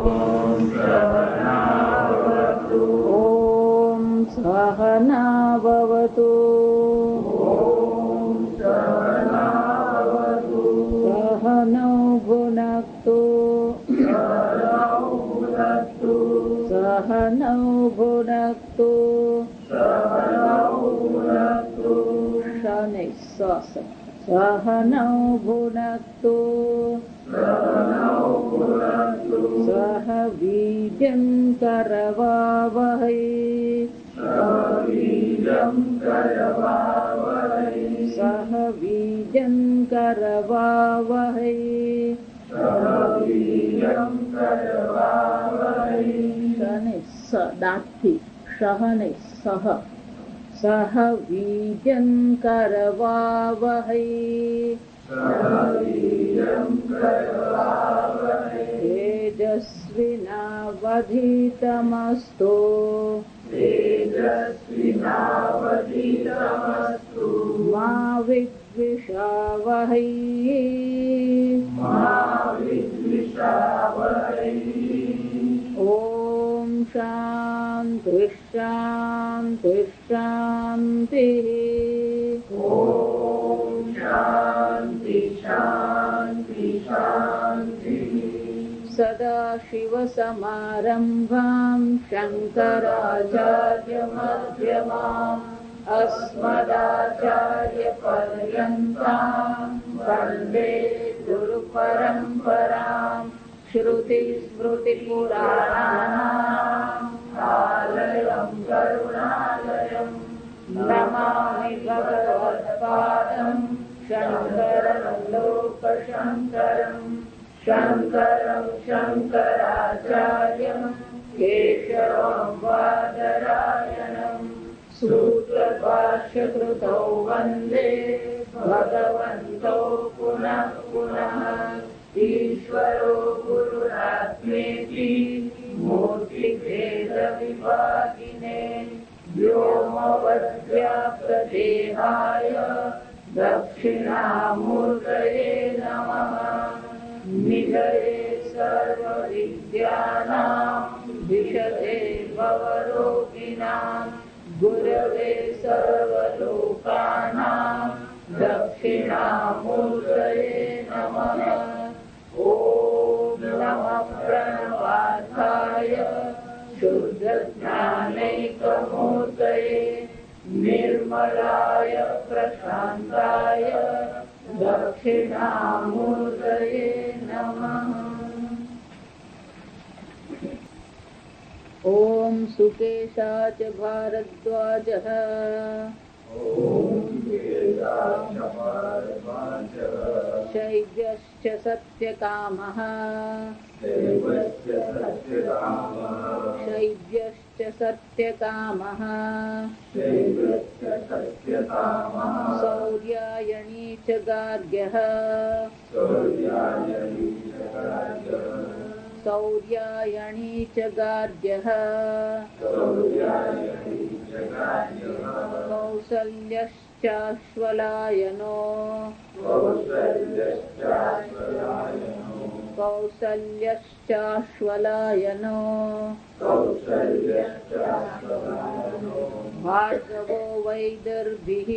ॐ सहना भवतु। सहनौ भुनक्तु। सहनौ भुनक्तु। शनैः सहनौ भुनक्तु। सह वीर्यं करवावहै। सह वीर्यं करवावहै। शनैः दाथी शहनैः सह वीर्यं करवावहै। तेजस्विनावधीतमस्तु। मा विद्विषावहै। ॐ शान्ति शान्ति शान्तिः। सदाशिवसमारम्भां शङ्कराचार्यमध्यमाम् अस्मदाचार्यपर्यन्तां वन्दे गुरुपरम्पराम्। श्रुतिस्मृतिपुराणानाम् आलयं करुणालयं नमामि भगवत्पादं शङ्करं लोकशङ्करम्। शङ्करं शङ्कराचार्यं केशवं बादरायणं सूत्रभाष्यकृतौ वन्दे भगवन्तौ पुनः पुनः। ईश्वरो गुरुरात्मेति मूर्तिभेदविभागिने व्योमवद्व्याप्तदेहाय दक्षिणामूर्तये नमः। निधये सर्वविद्यानां विशदे भवरोगिणां गुरवे सर्वलोकानां दक्षिणामूर्तये नमः। ॐ नमः प्रणवार्थाय शुद्धज्ञानैकमूर्तये निर्मलाय प्रशान्ताय दक्षिणामूर्तये नमः। ॐ सुकेशा च भारद्वाजः। शैव्यश्च सत्यकामः। शैव्यश्च सत्यकामः। सौर्यायणी च गार्ग्यः। सौर्यायणी च गार्ग्यः। कौसल्यश्चाश्वलायनो। कौसल्यश्चाश्वलायनो। भार्गवो वैदर्भिः।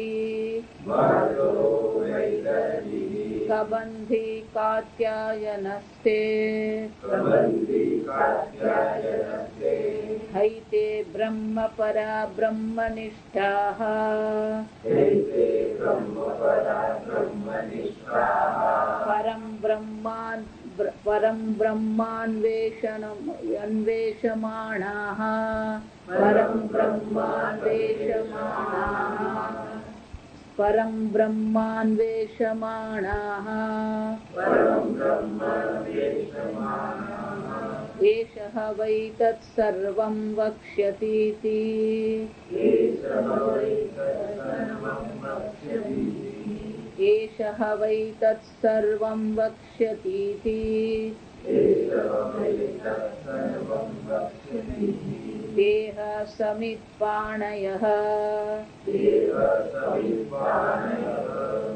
कबन्धी कात्यायनस्ते। हैते ब्रह्मपरा ब्रह्मनिष्ठाः। परं ब्रह्मान्वेषमाणाः। परं ब्रह्मान्वेषमाणाः। एषः वै तत्सर्वं वक्ष्यतीति। एषः वै तत्सर्वं वक्ष्यतीति। देह समित्पाणयः।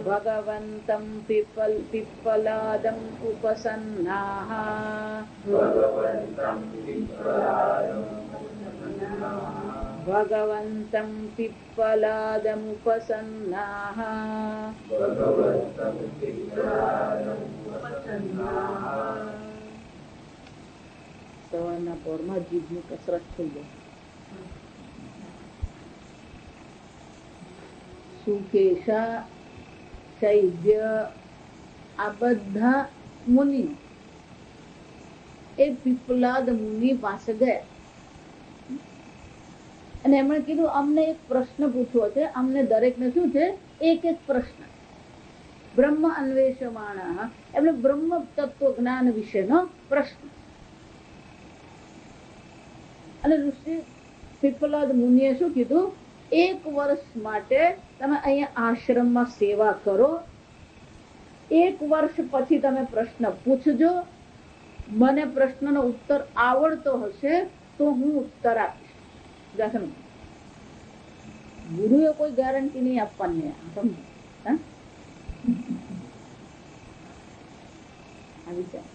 भगवन्तं पिप्पलादम् उपसन्नाः। ભગવંતં પિપ્પલાદમુપસન્નાઃ સવારના પોરમાં જીભની કસરત થઈ જાય. સુકેશા, શૈવ્ય, આ બધા મુનિ એ પીપલાદ મુનિ પાસે ગયા અને એમણે કીધું અમને એક પ્રશ્ન પૂછવો છે. અમને દરેકને શું છે? એક એક પ્રશ્ન. બ્રહ્મ અન્વેષમાણા, એટલે બ્રહ્મ તત્વ જ્ઞાન વિશેનો પ્રશ્ન. અને ઋષિ પીપલાદ મુનિએ શું કીધું? 1 વર્ષ માટે તમે અહીંયા આશ્રમમાં સેવા કરો. 1 વર્ષ પછી તમે પ્રશ્ન પૂછજો. મને પ્રશ્નનો ઉત્તર આવડતો હશે તો હું ઉત્તર આપીશ. ગુરુએ કોઈ ગેરંટી નહીં આપવાની.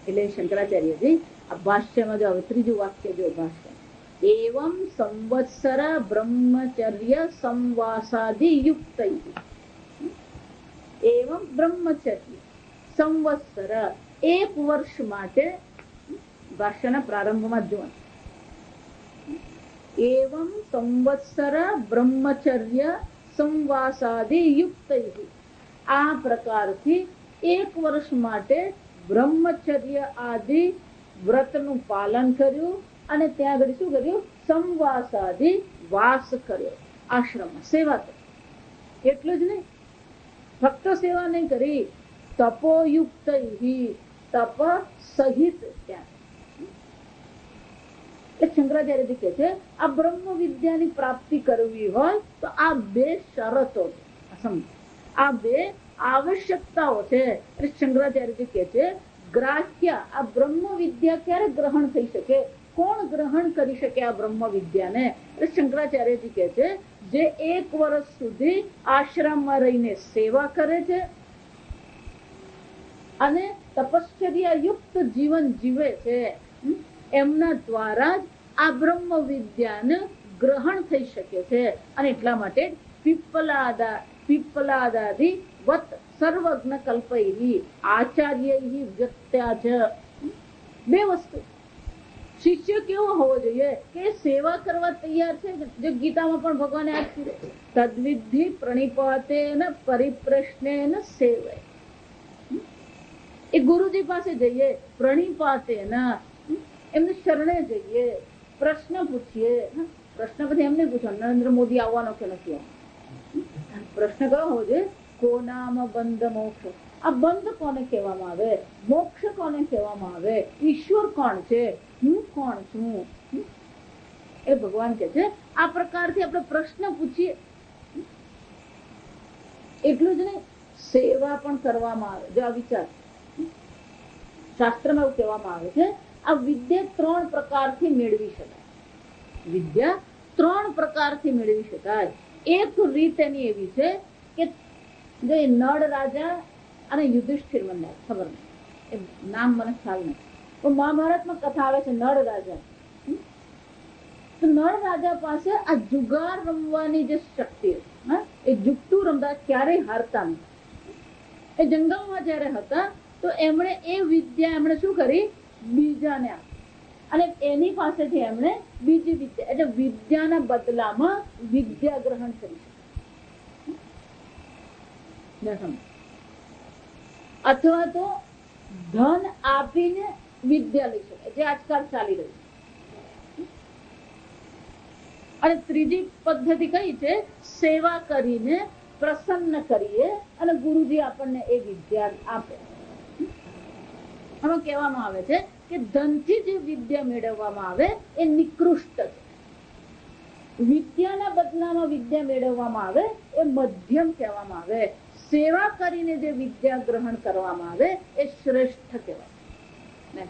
એટલે શંકરાચાર્યજી આ ભાષ્યમાં જો ત્રીજું વાક્ય જો ભાષ્ય એવં સંવત્સર બ્રહ્મચર્ય સંવાસાદિ યુક્ત એવં બ્રહ્મચર્ય સંવત્સર 1 વર્ષ માટે ભાષ્યના પ્રારંભમાં જોવાનું. એવં સંવત્સર બ્રહ્મચર્ય સંવાસાદિ યુક્ત, આ પ્રકારથી 1 વર્ષ માટે બ્રહ્મચર્ય આદિ વ્રતનું પાલન કર્યું અને ત્યાં આગળ શું કર્યું? સંવાસાદિ વાસ કર્યો, આશ્રમમાં સેવા કરી. એટલું જ નહીં, ફક્ત સેવા નહીં કરી, તપોયુક્ત, તપ સહિત ત્યાં. શંકરાચાર્યજી કહે છે આ બ્રહ્મ વિદ્યાની પ્રાપ્તિ કરવી હોય તો આ 2 શરતો છે, આ 2 આવશ્યકતાઓ છે. એટલે શંકરાચાર્યજી કહે છે ગ્રાહ્ય, આ બ્રહ્મ વિદ્યા ક્યારે ગ્રહણ થઈ શકે? કોણ ગ્રહણ કરી શકે આ બ્રહ્મ વિદ્યાને? એટલે શંકરાચાર્યજી કહે છે જે 1 વર્ષ સુધી આશ્રમમાં રહીને સેવા કરે છે અને તપશ્ચર્યા યુક્ત જીવન જીવે છે, એમના દ્વારા જ આ બ્રહ્મ વિદ્યાને ગ્રહણ થઈ શકે છે. અને એટલા માટે પીપલાદાદિ વત સર્વજ્ઞ કલ્પૈ આચાર્ય વ્યક્ત્યા છે. 2 વસ્તુ. શિષ્ય કેવો હોવો જોઈએ? કે સેવા કરવા તૈયાર છે. જો ગીતામાં પણ ભગવાને આપ્યું તદ્વિધિ પ્રણિપાતેન પરિપ્રશ્નેન સેવય. એ ગુરુજી પાસે જઈએ, પ્રણિપાતેન એમને શરણે જઈએ, પ્રશ્ન પૂછીએ. પ્રશ્ન પછી એમને પૂછો નરેન્દ્ર મોદી આવવાનો કે નથી આવવાનો? પ્રશ્ન કયો હોવો જોઈએ? કોનામ બંધ મોક્ષ, આ બંધ કોને કહેવામાં આવે? મોક્ષ કોને કહેવામાં આવે? ઈશ્વર કોણ છે? હું કોણ છું? એ ભગવાન કે છે આ પ્રકારથી આપણે પ્રશ્ન પૂછીએ. એટલું જ નહીં, સેવા પણ કરવામાં આવે. જો આ વિચાર શાસ્ત્રમાં એવું કહેવામાં આવે છે આ વિદ્યા 3 પ્રકારથી મેળવી શકાય. વિદ્યા 3 પ્રકારથી મેળવી શકાય. એક રીત એની એવી છે કે જે નળ રાજા અને યુધિષ્ઠિર બંને, ખબર નહીં એ નામ મને ખ્યાલ નથી, તો મહાભારતમાં કથા આવે છે નળ રાજા. તો નળ રાજા પાસે આ જુગાર રમવાની જે શક્તિ હતી, એ જુગતું રમતા, ક્યારેય હારતા નથી. એ જંગલમાં જયારે હતા તો એમણે એ વિદ્યા એમણે શું કરી? બીજાને આપી. અને એની પાસેથી એમણે બીજી વિદ્યા, એટલે વિદ્યાના બદલામાં વિદ્યા ગ્રહણ કરી શકે. અથવા તો ધન આપીને વિદ્યા લઈ શકાય, જે આજકાલ ચાલી રહ્યું છે. અને ત્રીજી પદ્ધતિ કઈ છે? સેવા કરીને પ્રસન્ન કરીએ અને ગુરુજી આપણને એ વિદ્યા આપે. આમાં કહેવામાં આવે છે કે ધનથી જે વિદ્યા મેળવવામાં આવે એ નિકૃષ્ટ છે. વિદ્યાના બદલામાં વિદ્યા મેળવવામાં આવે એ મધ્યમ કહેવામાં આવે. સેવા કરીને જે વિદ્યા ગ્રહણ કરવામાં આવે એ શ્રેષ્ઠ કહેવાય.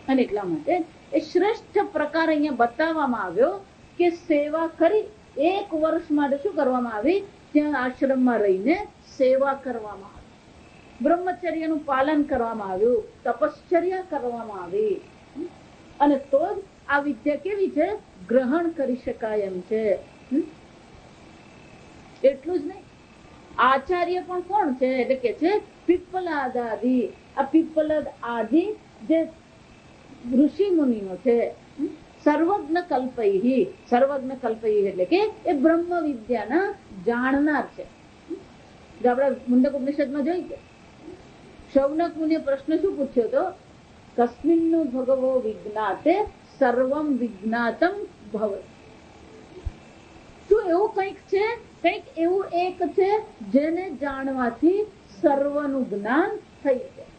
અને એટલા માટે એ શ્રેષ્ઠ પ્રકાર અહીંયા બતાવવામાં આવ્યો કે સેવા કરી 1 વર્ષ માટે શું કરવામાં આવી? ત્યાં આશ્રમમાં રહીને સેવા કરવામાં આવી, બ્રહ્મચર્યનું પાલન કરવામાં આવ્યું, તપશ્ચર્યા કરવામાં આવી. અને તો જ આ વિદ્યા કેવી છે, ગ્રહણ કરી શકાય એમ છે. એટલું જ નહીં, આચાર્ય પણ કોણ છે, એટલે કે છે પીપલાદ આદિ. આ પીપલાદ આદિ જે ઋષિ મુનિઓ છે, સર્વજ્ઞ કલ્પૈહી. સર્વજ્ઞ કલ્પૈહી એટલે કે એ બ્રહ્મ વિદ્યાના જાણનાર છે. જો આપણે મુંડક ઉપનિષદમાં જોઈ કે શૌનક મુનિએ પ્રશ્ન શું પૂછ્યો હતો, કસ્મિન્નો ભગવો વિજ્ઞાતે સર્વમ વિજ્ઞાતમ ભવતિ. શું એવું કંઈક છે, કંઈક એવું એક છે જેને જાણવાથી સર્વનું જ્ઞાન થઈ જાય.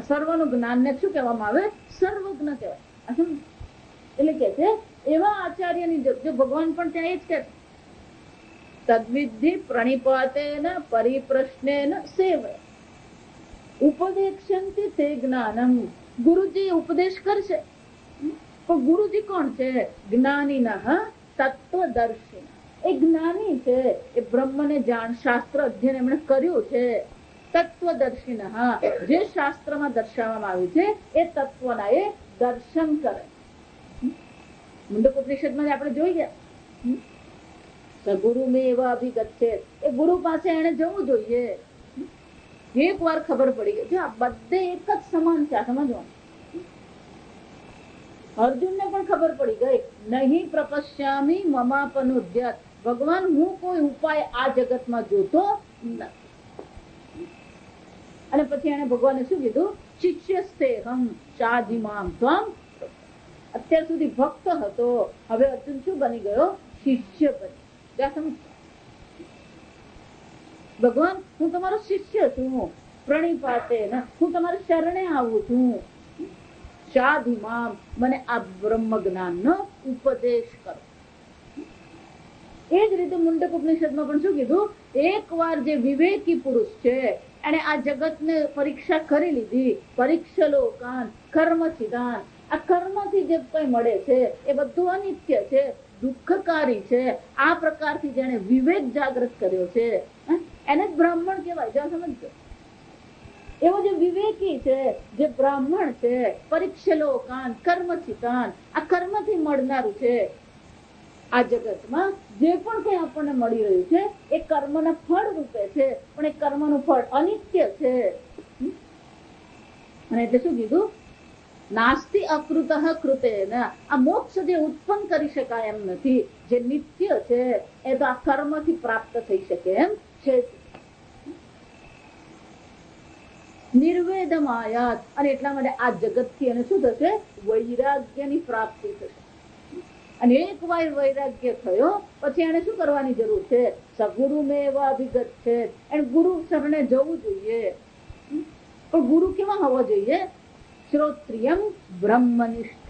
સર્વનું જ્ઞાનને શું કહેવામાં આવે, સર્વજ્ઞ કહેવાય. એટલે કે છે એવા આચાર્યની જો ભગવાન પણ ત્યાં એ જ કે તદ્વિધિ પ્રણિપાતેન પરિપ્રશ્નેન સેવય ઉપદેક્ષંતિ તે જ્ઞાનમ. ગુરુજી ઉપદેશ કરશે, પણ ગુરુજી કોણ છે, જ્ઞાનીનઃ તત્વદર્શિન. એ જ્ઞાની છે, એ બ્રહ્મને જાણ, શાસ્ત્ર અધ્યયન એમણે કર્યું છે. તત્વદર્શિનઃ, જે શાસ્ત્રમાં દર્શાવવામાં આવ્યું છે એ તત્વના એ દર્શન કરે. મુંડક ઉપનિષદમાં આપણે જોઈ ગયા ગુરુ મેં એવા અભિગત છે, એ ગુરુ પાસે એને જવું જોઈએ. એક વાર ખબર પડી ગઈ, જો આ બધે એક જ સમાન છે, સમજવાનું. અર્જુનને પણ ખબર પડી ગઈ, નહીં પ્રપશ્યામી મમાપનુદ્યત. ભગવાન હું કોઈ ઉપાય આ જગતમાં જોતો નથી. અને પછી એને ભગવાને શું કીધું, શિષ્યસ્તેહમ શાધિમામ ત્વમ. અત્યાર સુધી ભક્ત હતો, હવે અર્જુન શું બની ગયો, શિષ્ય બની. ભગવાન હું તમારો શિષ્ય છું, પ્રણિપાતે હું તમારા શરણે આવું છું. શાધિમામ, મને આ બ્રહ્મ જ્ઞાનનો ઉપદેશ કરો. એ જ રીતે મુંડક ઉપનિષદમાં પણ શું કીધું, એકવાર જે વિવેકી પુરુષ છે એને આ જગતને પરીક્ષા કરી લીધી. પરીક્ષલોકાન કર્મચિદાન. આ કર્મથી જે કઈ મળે છે એ બધું અનિત્ય છે, દુઃખકારી છે. આ પ્રકારથી જેને વિવેક જાગૃત કર્યો છે એને જ બ્રાહ્મણ કહેવાય. જો સમજો, એવો જે વિવેકી છે, જે બ્રાહ્મણ છે, પરીક્ષલોકાન કર્મચિતાન, આ કર્મથી મળનારું છે. આ જગતમાં જે પણ કઈ આપણને મળી રહ્યું છે એ કર્મના ફળ રૂપે છે, પણ એ કર્મનું ફળ અનિત્ય છે. અને એટલે શું કીધું, નાસ્તિ અકૃતઃ કૃતેન. આ મોક્ષ જે ઉત્પન્ન કરી શકાય એમ નથી, જે નિત્ય છે એ તો આ કર્મથી પ્રાપ્ત થઈ શકે એમ છે. નિર્વેદમાયાત. અને એટલા માટે આ જગતથી એને શું થશે, વૈરાગ્યની પ્રાપ્તિ થશે. અને એક વાર વૈરાગ્ય થયો પછી એને શું કરવાની જરૂર છે, સગુરુ મેં એવા અભિગત છે, એને ગુરુ શરણે જવું જોઈએ. પણ ગુરુ કેવા હોવા જોઈએ, શ્રોત્રિયમ બ્રહ્મનિષ્ઠ.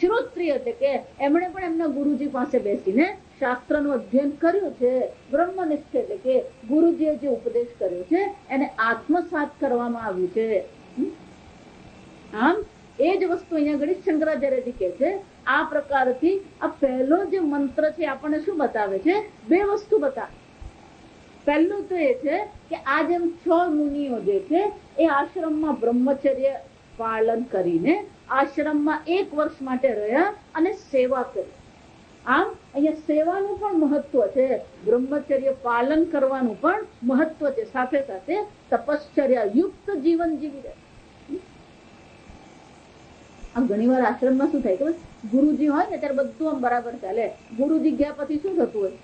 શ્રોત્રિય એટલે કે એમણે પણ એમના ગુરુજી પાસે બેસીને શાસ્ત્રનું અધ્યયન કર્યું છે. બ્રહ્મનિષ્ઠ એટલે કે ગુરુજીએ જે ઉપદેશ કર્યો છે એને આત્મસાત કરવામાં આવ્યું છે. આમ એ જ વસ્તુ અહીંયા ઘડી શંકરાચાર્યજી કહે છે. આ પ્રકારથી આ પહેલો જે મંત્ર છે આપણને શું બતાવે છે, બે વસ્તુ બતાવે. પહેલું તો એ છે કે આ જેમ 6 મુનિઓ જે છે એ આશ્રમમાં બ્રહ્મચર્ય પાલન કરીને આશ્રમમાં 1 વર્ષ માટે રહ્યા અને સેવા કરી. આમ અહીંયા સેવાનું પણ મહત્વ છે, બ્રહ્મચર્ય પાલન કરવાનું પણ મહત્વ છે. સાથે સાથે તપશ્ચર્યા યુક્ત જીવન જીવી રહે. આમ ઘણી વાર આશ્રમમાં શું થાય ખબર, ગુરુજી હોય ને ત્યારે બધું આમ બરાબર ચાલે. ગુરુજી ગયા પછી શું થતું હોય,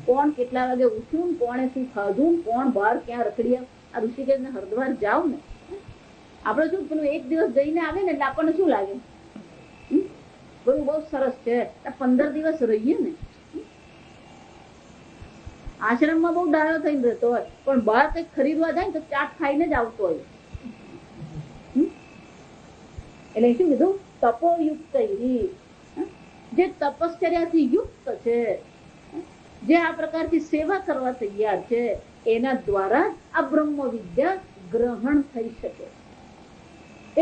કોણ કેટલા વાગે ઉઠ્યું, કોણે શું ખાધું, કોણ બહાર ક્યાં રખડ્યા. આ ઋષિકેશ ને હરિદ્વાર જાવ ને, આપડે શું પેલું એક દિવસ જઈને આવે ને એટલે આપણને શું લાગે, બધું બહુ સરસ છે, 15 દિવસ રહીએ ને. આશ્રમમાં બહુ ડાયો થઈને રહેતો હોય, પણ બહાર કઈક ખરીદવા જાય તો ચાટ ખાઈને જ આવતો હોય. એટલે શું કીધું, તપોયુક્ત. જે તપશ્ચર્યાથી યુક્ત છે, જે આ પ્રકારથી સેવા કરવા તૈયાર છે, એના દ્વારા આ બ્રહ્મ વિદ્યા ગ્રહણ થઈ શકે.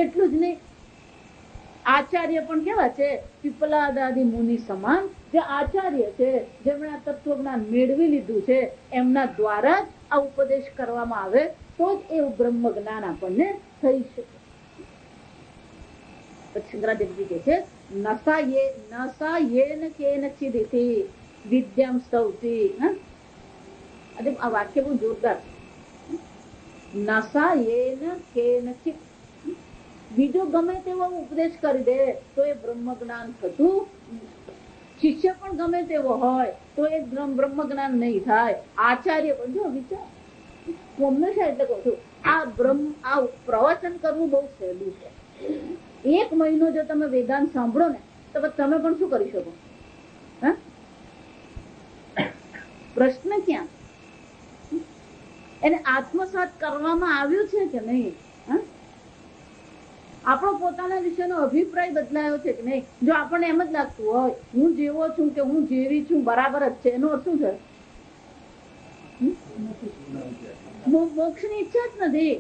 એટલું જ નહીં, આચાર્ય પણ કેવા છે, પીપલાદાદી મુનિ સમાન જે આચાર્ય છે, જેમણે આ તત્વજ્ઞાન મેળવી લીધું છે, એમના દ્વારા જ આ ઉપદેશ કરવામાં આવે તો જ એવું બ્રહ્મ જ્ઞાન આપણને થઈ શકે. શંકરાચાર્યજી કહે છે નસા યેન કેનચિદિતિ વિદ્યામ સ્તૌતિ. આ વાક્ય બહુ જોરદાર. નસા યેન કેનચિત, બીજો ગમે તેવો ઉપદેશ કરી દે તો એ બ્રહ્મ જ્ઞાન થતું. શિષ્ય પણ ગમે તેવો હોય તો એ બ્રહ્મ જ્ઞાન નહીં થાય. આચાર્ય પણ જો વિચાર, હું હંમેશા એટલે કહું છું, આ પ્રવચન કરવું બહુ સહેલું છે. 1 મહિનો જો તમે વેદાંત સાંભળો ને તો તમે પણ શું કરી શકો? પ્રશ્ન ક્યાં? એને આત્મસાત કરવામાં આવ્યું છે કે નહીં? આપણો પોતાના વિશેનો અભિપ્રાય બદલાયો છે કે નહીં? જો આપણને એમ જ લાગતું હોય હું જેવો છું કે હું જેવી છું બરાબર જ છે, એનો અર્થ શું છે? મોક્ષની ઈચ્છા જ નથી.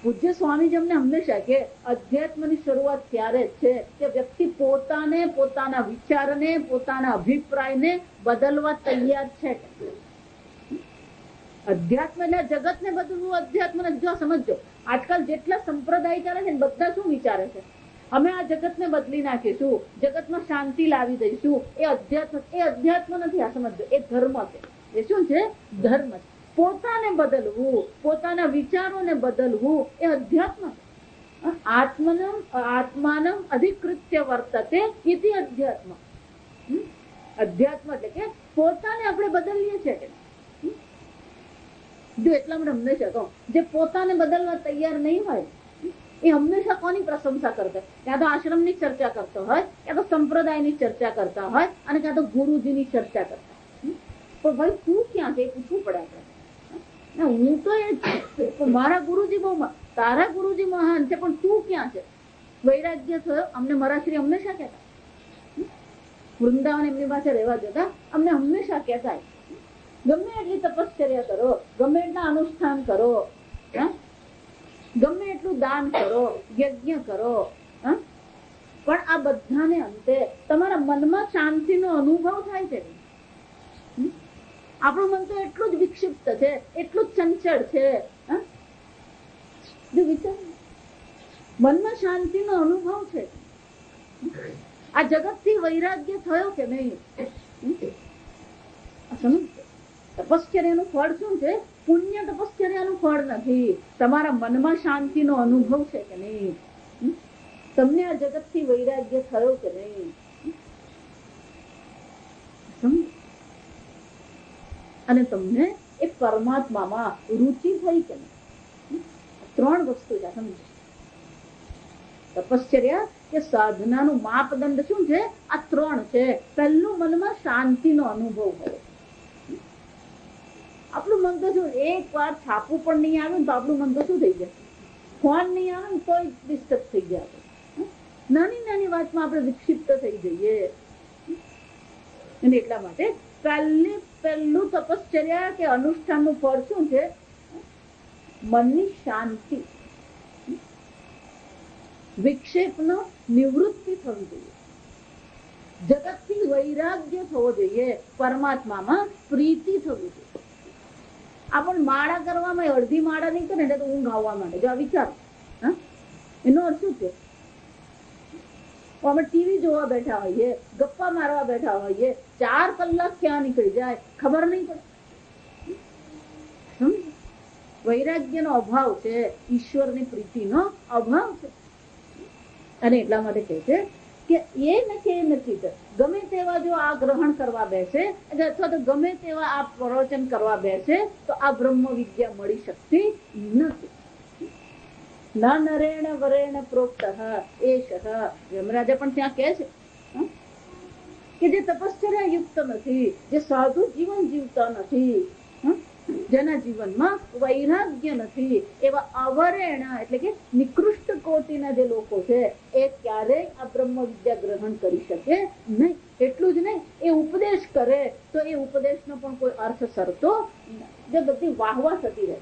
પૂજ્ય સ્વામીજી અમને હંમેશા કે અધ્યાત્મની શરૂઆત ત્યારે જ છે કે વ્યક્તિ પોતાને, પોતાના વિચારને, પોતાના અભિપ્રાયને બદલવા તૈયાર છે. અધ્યાત્મ એટલે જગતને બદલવું. અધ્યાત્મ જો સમજો, આજકાલ જેટલા સંપ્રદાય ચાલે છે બધા શું વિચારે છે? અમે આ જગતને બદલી નાખીશું, જગતમાં શાંતિ લાવી દઈશું. એ અધ્યાત્મ નથી. આ સમજો, એ ધર્મ છે. એ શું છે? ધર્મ છે. પોતાને બદલવું, પોતાના વિચારોને બદલવું એ અધ્યાત્મ. આત્માનમ અધિકૃત્ય વર્તતે ઇતિ અધ્યાત્મ. અધ્યાત્મ એટલે કે પોતાને આપણે બદલીએ છીએ. જો એટલા મને હંમેશા કહું, જે પોતાને બદલવા તૈયાર નહીં હોય એ હંમેશા કોની પ્રશંસા કરતા? ક્યાં તો આશ્રમની ચર્ચા કરતો હોય, ક્યાં તો સંપ્રદાયની ચર્ચા કરતા હોય, અને ક્યાં તો ગુરુજીની ચર્ચા કરતા. પણ ભાઈ તું ક્યાં છે એ પૂછવું પડે આપણે. હું તો એ મારા ગુરુજી બહુ, તારા ગુરુજી મહાન છે, પણ તું ક્યાં છે? વૈરાગ્ય થયો અમને મારા શ્રી હંમેશા કહેતા. વૃંદાવન એમની પાસે રહેવા જતા અમને હંમેશા કહેતા ગમે એટલી તપશ્ચર્યા કરો, ગમે એટલા અનુષ્ઠાન કરો, ગમે એટલું દાન કરો, યજ્ઞ કરો, પણ આ બધાને અંતે તમારા મનમાં શાંતિનો અનુભવ થાય છે. આપણું મન તો એટલું જ વિક્ષિપ્ત છે, એટલું જ ચંચળ છે. મનમાં શાંતિનો અનુભવ છે. આ જગતથી વૈરાગ્ય થયો કે નહીં? તપશ્ચર્યાનું ફળ શું છે? પુણ્ય તપશ્ચર્યાનું ફળ નથી. તમારા મનમાં શાંતિનો અનુભવ છે કે નહીં? તમને આ જગતથી વૈરાગ્ય થયો કે નહીં? અને તમને એ પરમાત્મામાં રુચિ થઈ કે નહીં? 3 વસ્તુ છે. સમજો, તપશ્ચર્યા કે સાધનાનું માપદંડ શું છે? આ 3 છે. પહેલું, મનમાં શાંતિનો અનુભવ હોય. આપણું મન તો શું, એક વાર છાપું પણ નહીં આવે તો આપણું મન તો શું થઈ જાય? ફોન નહીં આવે ને તો ડિસ્ટર્બ થઈ જાય. નાની નાની વાતમાં આપણે વિક્ષિપ્ત થઈ જઈએ. અને એટલા માટે પહેલું તપશ્ચર્યા કે અનુષ્ઠાનનું ફળ શું છે? મનની શાંતિ, વિક્ષેપનો નિવૃત્તિ થવી જોઈએ, જગતથી વૈરાગ્ય થવો જોઈએ, પરમાત્મામાં પ્રીતિ થવી જોઈએ. આપણ માળા કરવામાં અડધી માળા નહીં કરે તો ઊંઘ આવવા માંડે. જો આ વિચાર, એનો અર્થ શું છે? અમે ટીવી જોવા બેઠા હોઈએ, ગપ્પા મારવા બેઠા હોઈએ, 4 કલાક ક્યાં નીકળી જાય ખબર નહીં પડે. વૈરાગ્યનો અભાવ છે, ઈશ્વરની પ્રીતિનો અભાવ છે. અને એટલા માટે કહે છે કે એ નથી, ગમે તેવા જો આ ગ્રહણ કરવા બેસે અથવા તો ગમે તેવા આ પ્રવચન કરવા બેસે તો આ બ્રહ્મ વિદ્યા મળી શકતી નથી. ના નરેણ વરેણ પ્રોક્ત એષ. યમરાજા પણ ત્યાં કહે છે કે જે તપશ્ચર્યા યુક્ત નથી, જે સાધુ જીવન જીવતા નથી, જેના જીવનમાં વૈરાગ્ય નથી, એવા અવરેણ એટલે કે નિકૃષ્ટ કોટીના જે લોકો છે એ ક્યારેય આ બ્રહ્મ વિદ્યા ગ્રહણ કરી શકે નહીં. એટલું જ નહીં, એ ઉપદેશ કરે તો એ ઉપદેશનો પણ કોઈ અર્થ સરતો જે બધી વાહવા થતી રહે.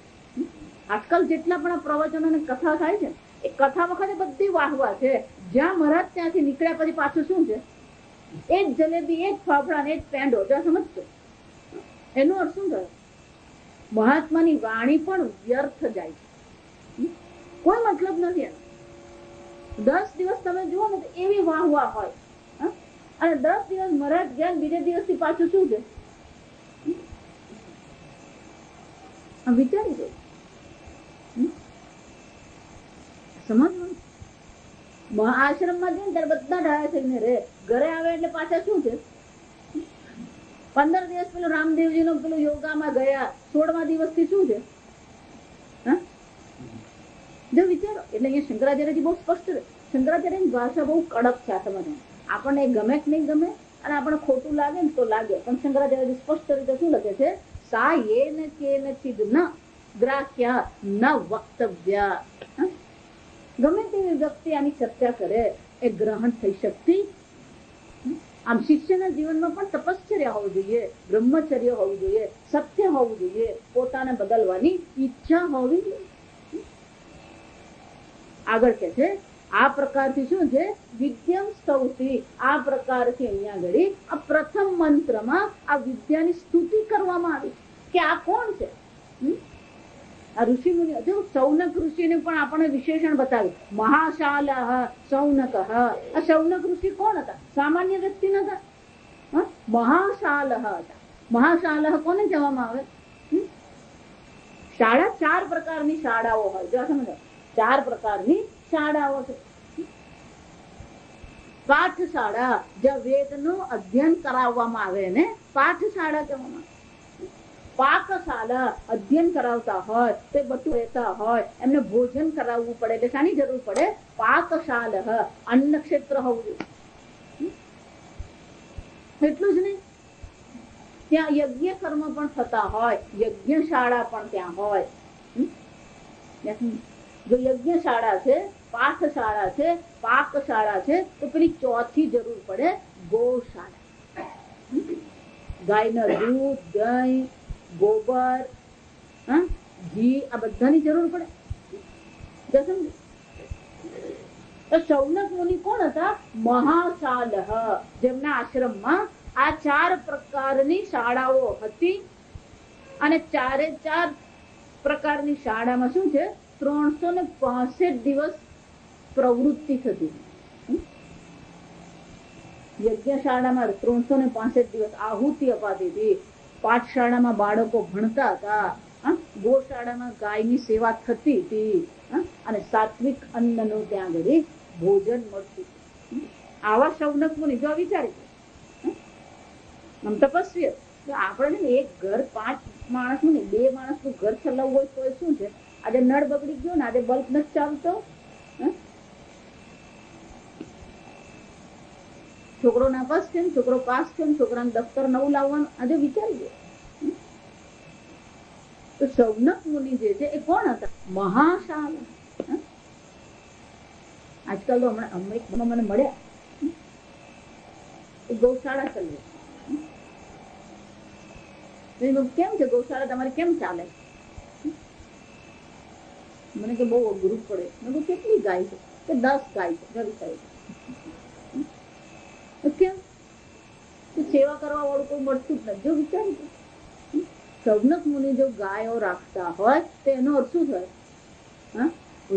આજકાલ જેટલા પણ આ પ્રવચનો અને કથા થાય છે એ કથા વખતે બધી વાહવા છે. જ્યાં મહારાજ ત્યાંથી નીકળ્યા પછી પાછું શું છે? એક જલેબી, એક ફાફડા ને એક પેંડો. જ્યાં સમજતો એનો અર્થ શું થયો? મહાત્માની વાણી પણ વ્યર્થ જાય છે, કોઈ મતલબ નથી. 10 દિવસ તમે જુઓ ને તો એવી વાહ હોય, અને 10 દિવસ મરાઠ ગયા, બીજે દિવસથી પાછું શું છે? વિચારી દો, સમજવું. આશ્રમમાં જઈને ત્યારે બધા ડાયા થઈને રે, ઘરે આવે એટલે પાછા શું છે? 15 દિવસ પેલું રામદેવજી નું પેલું યોગામાં ગયા, 16મા દિવસથી શું છે? જો વિચારો. એટલે અહીંયા શંકરાચાર્યજી બહુ સ્પષ્ટ છે. શંકરાચાર્યની ભાષા બહુ કડક છે. આ સમજવું આપણને ગમે કે નહીં ગમે, અને આપણને ખોટું લાગે ને તો લાગે, પણ શંકરાચાર્યજી સ્પષ્ટ રીતે શું લખે છે? સા યેન કેનચિદ ન ગ્રાહ્ય ન વક્તવ્ય. ગમે તેવી વ્યક્તિ આની ચર્ચા કરે એ ગ્રહણ થઈ શકતી. આમ શિષ્યના જીવનમાં પણ તપશ્ચર્યા હોવું જોઈએ, બ્રહ્મચર્ય હોવું જોઈએ, સત્ય હોવું જોઈએ, પોતાને બદલવાની ઈચ્છા હોવી જોઈએ. આગળ કે છે આ પ્રકારથી શું છે? વિદ્યમ સ્તૌતિ. આ પ્રકારથી અહીંયા આગળ આ પ્રથમ મંત્રમાં આ વિદ્યાની સ્તુતિ કરવામાં આવી કે આ કોણ છે? આ ઋષિ મુનિ. જો સૌનક ઋષિને પણ આપણે વિશેષણ બતાવ્યું, મહાશાલ સૌનક. આ સૌનક ઋષિ કોણ હતા? સામાન્ય વ્યક્તિ નતા, મહાશાલ હતા. મહાશાલ કોને કહેવામાં આવે? શાળા 4 પ્રકારની શાળાઓ હોય. જો સમજો, 4 પ્રકારની શાળાઓ છે. પાઠશાળા, જ્યાં વેદનું અધ્યયન કરાવવામાં આવે ને પાઠશાળા કહેવામાં આવે. પાકશાળા, અધ્યયન કરાવતા હોય, તે બધું રહેતા હોય, એમને ભોજન કરાવવું પડે, એટલે શાની જરૂર પડે? પાકશાલ, અન્ન ક્ષેત્ર હોવું જોઈએ. એટલું જ નહીં, ત્યાં યજ્ઞ કર્મ પણ થતા હોય, યજ્ઞશાળા પણ ત્યાં હોય. જો યજ્ઞશાળા છે, પાઠશાળા છે, પાકશાળા છે, તો પેલી ચોથી જરૂર પડે ગૌશાળા. ગાયના દૂધ, દહીં, ગોબર, ઘી, આ બધાની જરૂર પડે. તો સૌનક મુનિ કોણ હતા? મહાશાલ. જેમના આશ્રમમાં આ 4 પ્રકારની શાળાઓ હતી, અને 4 પ્રકારની શાળામાં શું છે? 365 દિવસ પ્રવૃત્તિ થતી. યજ્ઞશાળામાં 365 દિવસ આહુતિ અપાતી હતી. પાઠશાળામાં બાળકો ભણતા હતા, ગોશાળામાં ગાયની સેવા થતી હતી, અને સાત્વિક અન્નનું ત્યાં આગળ ભોજન મળતું. આવા સૌનક મુનિ જો વિચારી તપસ્વી. આપણે એક ઘર 5 માણસનું ને 2 માણસનું ઘર ચલાવવું હોય તો શું છે? આજે નળ બગડી ગયો ને, આજે બલ્બ નથી ચાલતો, છોકરો નાપાસ છે, છોકરો પાસ છે, છોકરાને દફતર નવું લાવવાનું, આજે વિચારી ગયો. તો સૌનક મુનિ જે છે એ કોણ હતા? મહાશાલ. આજકાલ તો હમણાં મને મળ્યા, ગૌશાળા ચલાવે. કેમ છે ગૌશાળા તમારી, કેમ ચાલે? મને કે બહુ અઘરું પડે. મેં કેટલી ગાય છે? કે 10 ગાય છે. કેમ? સેવા કરવા વાળું કોઈ મળતું જ નથી. જો વિચારી, સૌનક મુનિ જો ગાયો રાખતા હોય તો એનો અર્થ શું થાય?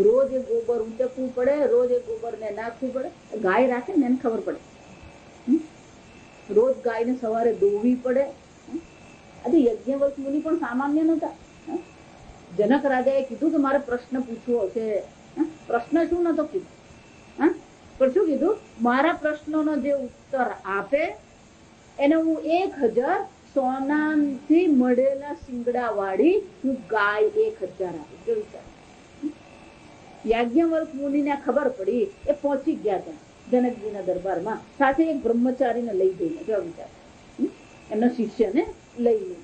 રોજ એ ગોબર ઊંચકવું પડે, રોજ એ ગોબર ને નાખવું પડે. ગાય રાખે ને એને ખબર પડે. રોજ ગાયને સવારે ધોવી પડે. આજે યજ્ઞવલ્ક મુનિ પણ સામાન્ય નતા. જનક રાજાએ કીધું કે મારે પ્રશ્ન પૂછવો છે. પ્રશ્ન શું નતો કીધું, પણ શું કીધું? મારા પ્રશ્નોનો જે ઉત્તર આપે એને હું 1000 સોનાથી મળેલા શિંગડા વાળી હું ગાય 1000 આપીશ. જો વિચાર, યાજ્ઞવલ્ક મુનિને ખબર પડી, એ પહોંચી ગયા હતા જનકજીના દરબારમાં, સાથે એક બ્રહ્મચારીને લઈ જઈને. જો વિચાર, એમના શિષ્યને લઈ લઈ,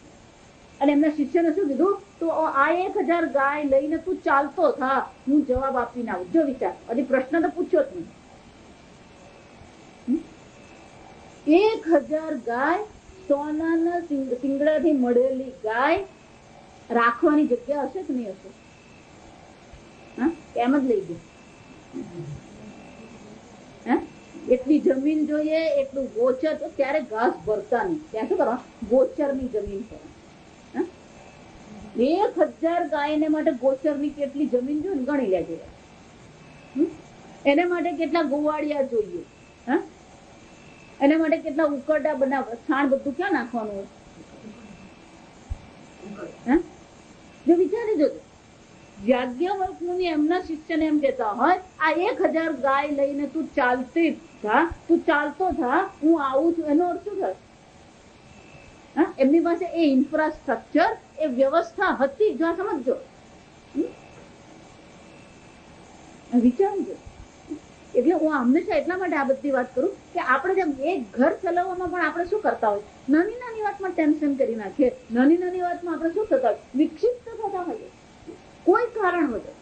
અને એમના શિષ્યને શું કીધું? તો આ 1000 ગાય લઈને તું ચાલતો થા, હું જવાબ આપીને આવું. જો વિચાર, હજી પ્રશ્ન તો પૂછ્યો જ નહીં. 1000 ગાય, સોનાના શિંગડાથી મળેલી ગાય, રાખવાની જગ્યા હશે કે નહીં હશે? કેમ જ લઈ ગયો? એટલી જમીન જોઈએ, એટલું ગોચર. ત્યારે ઘાસ ભરતા નહીં, ત્યાં શું કરવા? ગોચરની જમીન પર. 1000 ગાયને માટે ગોચરની કેટલી જમીન જોઈએ ગણી લેજો. એના માટે કેટલા ગોવાળિયા જોઈએ, હા, એના માટે કેટલા ઉકરડા બનાવવા, છાણ બધું ક્યાં નાખવાનું હોય, હા? જો વિચારી જોજો, યાજ્ઞવલ્ક્ય મુનિ એમના શિષ્યને એમ કહેતા હોય, આ 1000 ગાય લઈને તું ચાલતી થા, તું ચાલતો થા, હું આવું છું, એનો અર્થ શું થાય? હા, એમની પાસે એ ઇન્ફ્રાસ્ટ્રક્ચર, એ વ્યવસ્થા હતી, જો સમજો, વિચારજો. એટલે હું હંમેશા એટલા માટે આ બધી વાત કરું કે આપણે જેમ એક ઘર ચલાવવામાં પણ આપણે શું કરતા હોય, નાની નાની વાતમાં ટેન્શન કરી નાખીએ, નાની નાની વાતમાં આપણે શું થતા હોય, વિક્ષિપ્ત થતા હોઈએ, કોઈ કારણ વગર.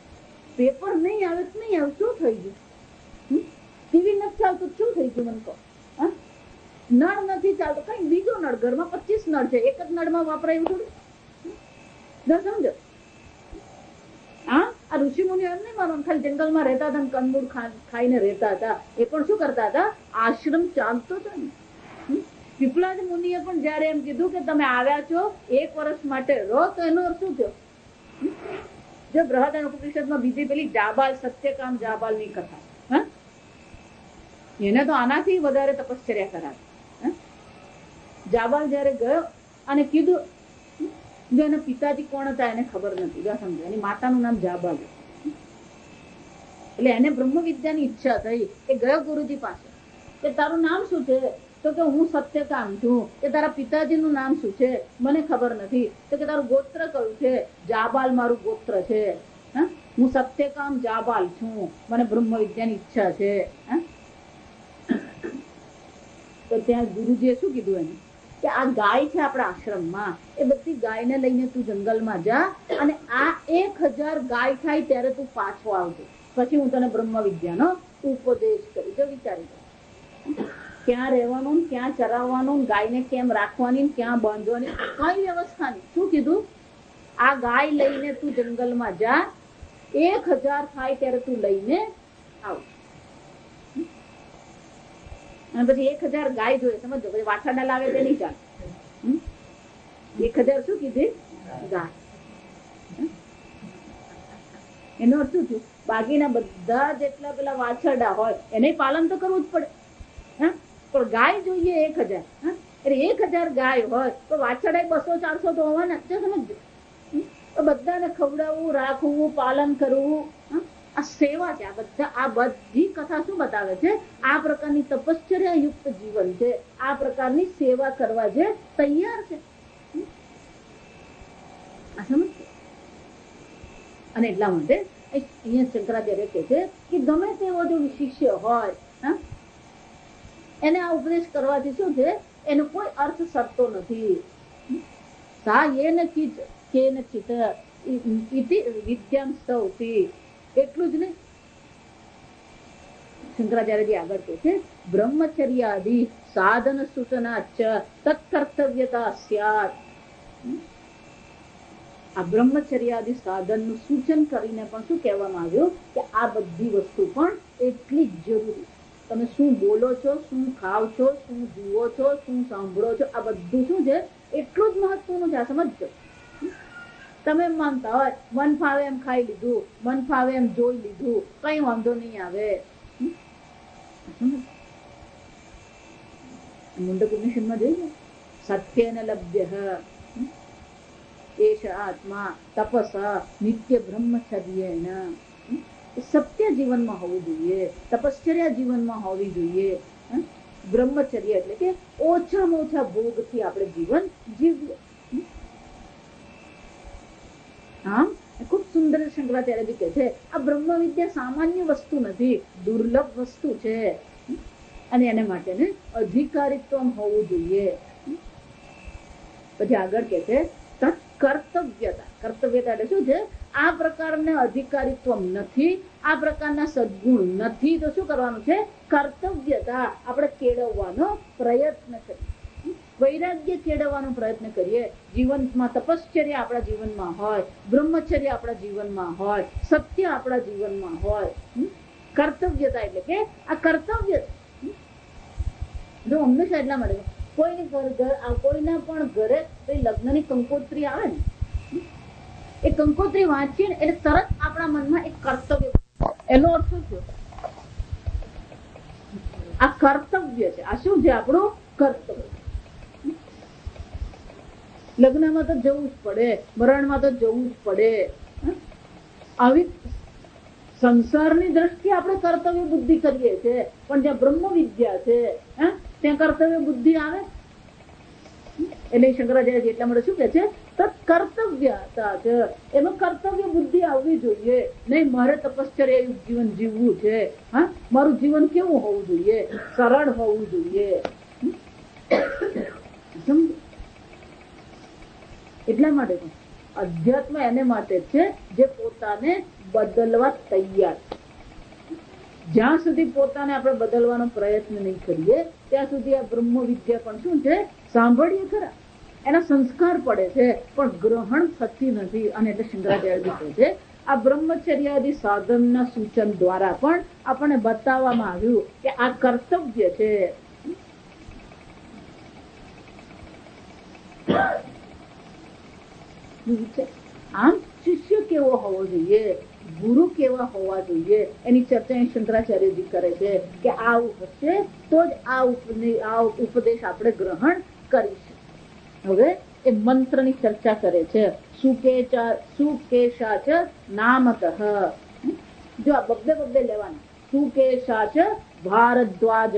પેપર નહીં આવે તો નહીં આવે, શું થઈ ગયું? ટીવી નથી ચાલતું, શું થઈ ગયું મને કહો? નળ નથી ચાલતો, કઈ બીજો નળ, ઘરમાં 25 નળ છે, એક જ નળમાં વાપરાય એવું થોડું? સમજો. હા, આ ઋષિ મુનિઓ એમ નહીં માનો ખાલી જંગલમાં રહેતા હતા, કંદમૂળ ખાઈને રહેતા હતા, એ પણ શું કરતા હતા? આશ્રમ ચાલતો હતો ને. પીપળાજ મુનિએ પણ જયારે એમ કીધું કે તમે આવ્યા છો 1 વર્ષ માટે રહો, તો એનો અર્થ શું થયો? જો બૃહદ ઉપનિષદમાં બીજી પેલી જાબાલ, સત્યકામ જાબાલ ની કથા, હા, એને તો આનાથી વધારે તપશ્ચર્યા કરાવી. જાબાલ જયારે ગયો અને કીધું, જો એના પિતાજી કોણ હતા એને ખબર નથી, જો સમજો, એની માતાનું નામ જાબાલ, એટલે એને બ્રહ્મ વિદ્યાની ઈચ્છા થઈ. એ ગયો ગુરુજી પાસે કે તારું નામ શું છે? તો કે હું સત્યકામ છું. કે તારા પિતાજીનું નામ શું છે? મને ખબર નથી. તો કે તારું ગોત્ર કયું છે? જાબાલ મારું ગોત્ર છે. હા, હું સત્યકામ જાબાલ છું, મને બ્રહ્મ વિદ્યાની ઈચ્છા છે. તો ત્યાં ગુરુજીએ શું કીધું એને કે આ ગાય છે આપણા આશ્રમમાં, એ બધી ગાયને લઈને તું જંગલમાં જા અને આ 1000 ગાય થાય ત્યારે તું પાછો આવજો, પછી હું તને બ્રહ્મ વિદ્યાનો ઉપદેશ કરી. જો વિચારી ક્યાં રહેવાનું, ક્યાં ચરાવવાનું, ગાયને કેમ રાખવાની, ક્યાં બાંધવાની, કઈ વ્યવસ્થા નહીં. શું કીધું? આ ગાય લઈને તું જંગલમાં જા, 1000 થાય ત્યારે તું લઈને આવ. અને પછી 1000 ગાય જોઈએ, સમજો, પછી વાછરડા લાવે તે નહીં ચાલે. 1000 શું કીધી? ગાય. એનો અર્થ શું થયું? બાકીના બધા જેટલા પેલા વાછરડા હોય એને પાલન તો કરવું જ પડે, હા, પણ ગાય જોઈએ 1000. હા, એટલે 1000 ગાય હોય તો વાછરડા 200-400 તો હોવાના. સમજો, બધાને ખવડાવવું, રાખવું, પાલન કરવું, આ સેવા છે. આ બધી કથા શું બતાવે છે? આ પ્રકારની તપશ્ચર્યા યુક્ત જીવન છે, આ પ્રકારની સેવા કરવા જે તૈયાર છે. આ સમજ. અને એટલા માટે અહીંયા શંકરાચાર્ય કહે છે કે ગમે તેવો જો શિષ્ય હોય, હા, એને આ ઉપદેશ કરવાથી શું છે? એનો કોઈ અર્થ સરતો નથી. સા યેન ચિત કેન ચિત ઇતિ વિદ્યામ સ્તૌતિ. એટલું જ નહીં, શંકરાચાર્યજી આગળ કહે છે બ્રહ્મચર્યાદિ સાધન સૂચનાચ તત્કર્તવ્યતા સ્યાત. આ બ્રહ્મચર્યાદિ સાધનનું સૂચન કરીને પણ શું કહેવામાં આવ્યું કે આ બધી વસ્તુ પણ એટલી જ જરૂરી. તમે શું બોલો છો, શું ખાવ છો, શું જુઓ છો, શું સાંભળો છો, આ બધું શું છે? એટલું જ મહત્વનું છે. આ સમજો. તમે એમ માનતા હોય મન ફાવે એમ ખાઈ લીધું, મન ફાવે એમ જોઈ લીધું, કઈ વાંધો નહીં આવે. મુંડક ઉપનિષદમાં જોઈએ સત્યેન લભ્યઃ એષ આત્મા તપસ નિત્ય બ્રહ્મચર્યેન. સત્ય જીવનમાં હોવું જોઈએ, તપશ્ચર્યા જીવનમાં હોવી જોઈએ. બ્રહ્મચર્ય એટલે કે ઓછામાં ઓછા ભોગથી આપણે જીવન જીવીએ. હા, ખૂબ સુંદર શંકરાચાર્યજી કહે છે આ બ્રહ્મ વિદ્યા સામાન્ય વસ્તુ નથી, દુર્લભ વસ્તુ છે, અને એને માટે અધિકારીત્વ હોવું જોઈએ. પછી આગળ કે છે કર્તવ્યતા. કર્તવ્યતા એટલે શું છે? આ પ્રકારના અધિકારીત્વ નથી, આ પ્રકારના સદગુણ નથી, તો શું કરવાનું છે? કર્તવ્યતા આપણે કેળવવાનો પ્રયત્ન કરીએ, વૈરાગ્ય કેળવવાનો પ્રયત્ન કરીએ. જીવનમાં તપશ્ચર્યા આપણા જીવનમાં હોય, બ્રહ્મચર્ય આપણા જીવનમાં હોય, સત્ય આપણા જીવનમાં હોય. કર્તવ્યતા એટલે કે આ કર્તવ્ય જો હંમેશા એટલા માટે કોઈના પણ ઘરે લગ્નની કંકોત્રી આવે ને, એ કંકોત્રી વાંચીએ ને એટલે તરત આપણા મનમાં એક કર્તવ્ય. એનો અર્થ શું થયો? આ કર્તવ્ય છે. આ શું છે? આપણું કર્તવ્ય. લગ્નમાં તો જવું જ પડે, મરણમાં તો જવું જ પડે. આવી સંસારની દ્રષ્ટિએ આપણે કર્તવ્ય બુદ્ધિ કરીએ છીએ, પણ જ્યાં બ્રહ્મ વિદ્યા છે ત્યાં કર્તવ્ય બુદ્ધિ આવે. એટલે શંકરાચાર્ય એટલા માટે શું કે છે? કર્તવ્ય એમાં કર્તવ્ય બુદ્ધિ આવવી જોઈએ. નહીં મારે તપશ્ચર્યા જીવન જીવવું છે, મારું જીવન કેવું હોવું જોઈએ? સરળ હોવું જોઈએ. એટલા માટે અધ્યાત્મ એને માટે છે જે પોતાને બદલવા તૈયાર. જ્યાં સુધી પોતાને આપણે બદલવાનો પ્રયત્ન નહીં કરીએ ત્યાં સુધી આ બ્રહ્મ વિદ્યા પણ શું છે? સાંભળીએ ખરા, એના સંસ્કાર પડે છે પણ ગ્રહણ થતી નથી. અને એટલે શંકરાચાર્ય કહે છે આ બ્રહ્મચર્યાદિ સાધનના સૂચન દ્વારા પણ આપણને બતાવવામાં આવ્યું કે આ કર્તવ્ય છે. આમ શિષ્ય કેવો હોવો જોઈએ, ગુરુ કેવા હોવા જોઈએ, એની ચર્ચા શંકરાચાર્યજી કરે છે કે આવું હશે તો જ આ ઉપદેશ આપણે ગ્રહણ કરીશું. હવે એ મંત્રની ચર્ચા કરે છે. સુકેશાચ નામતઃ. જો આ બબ્બે લેવાના. સુકેશાચ ભારદ્વાજ.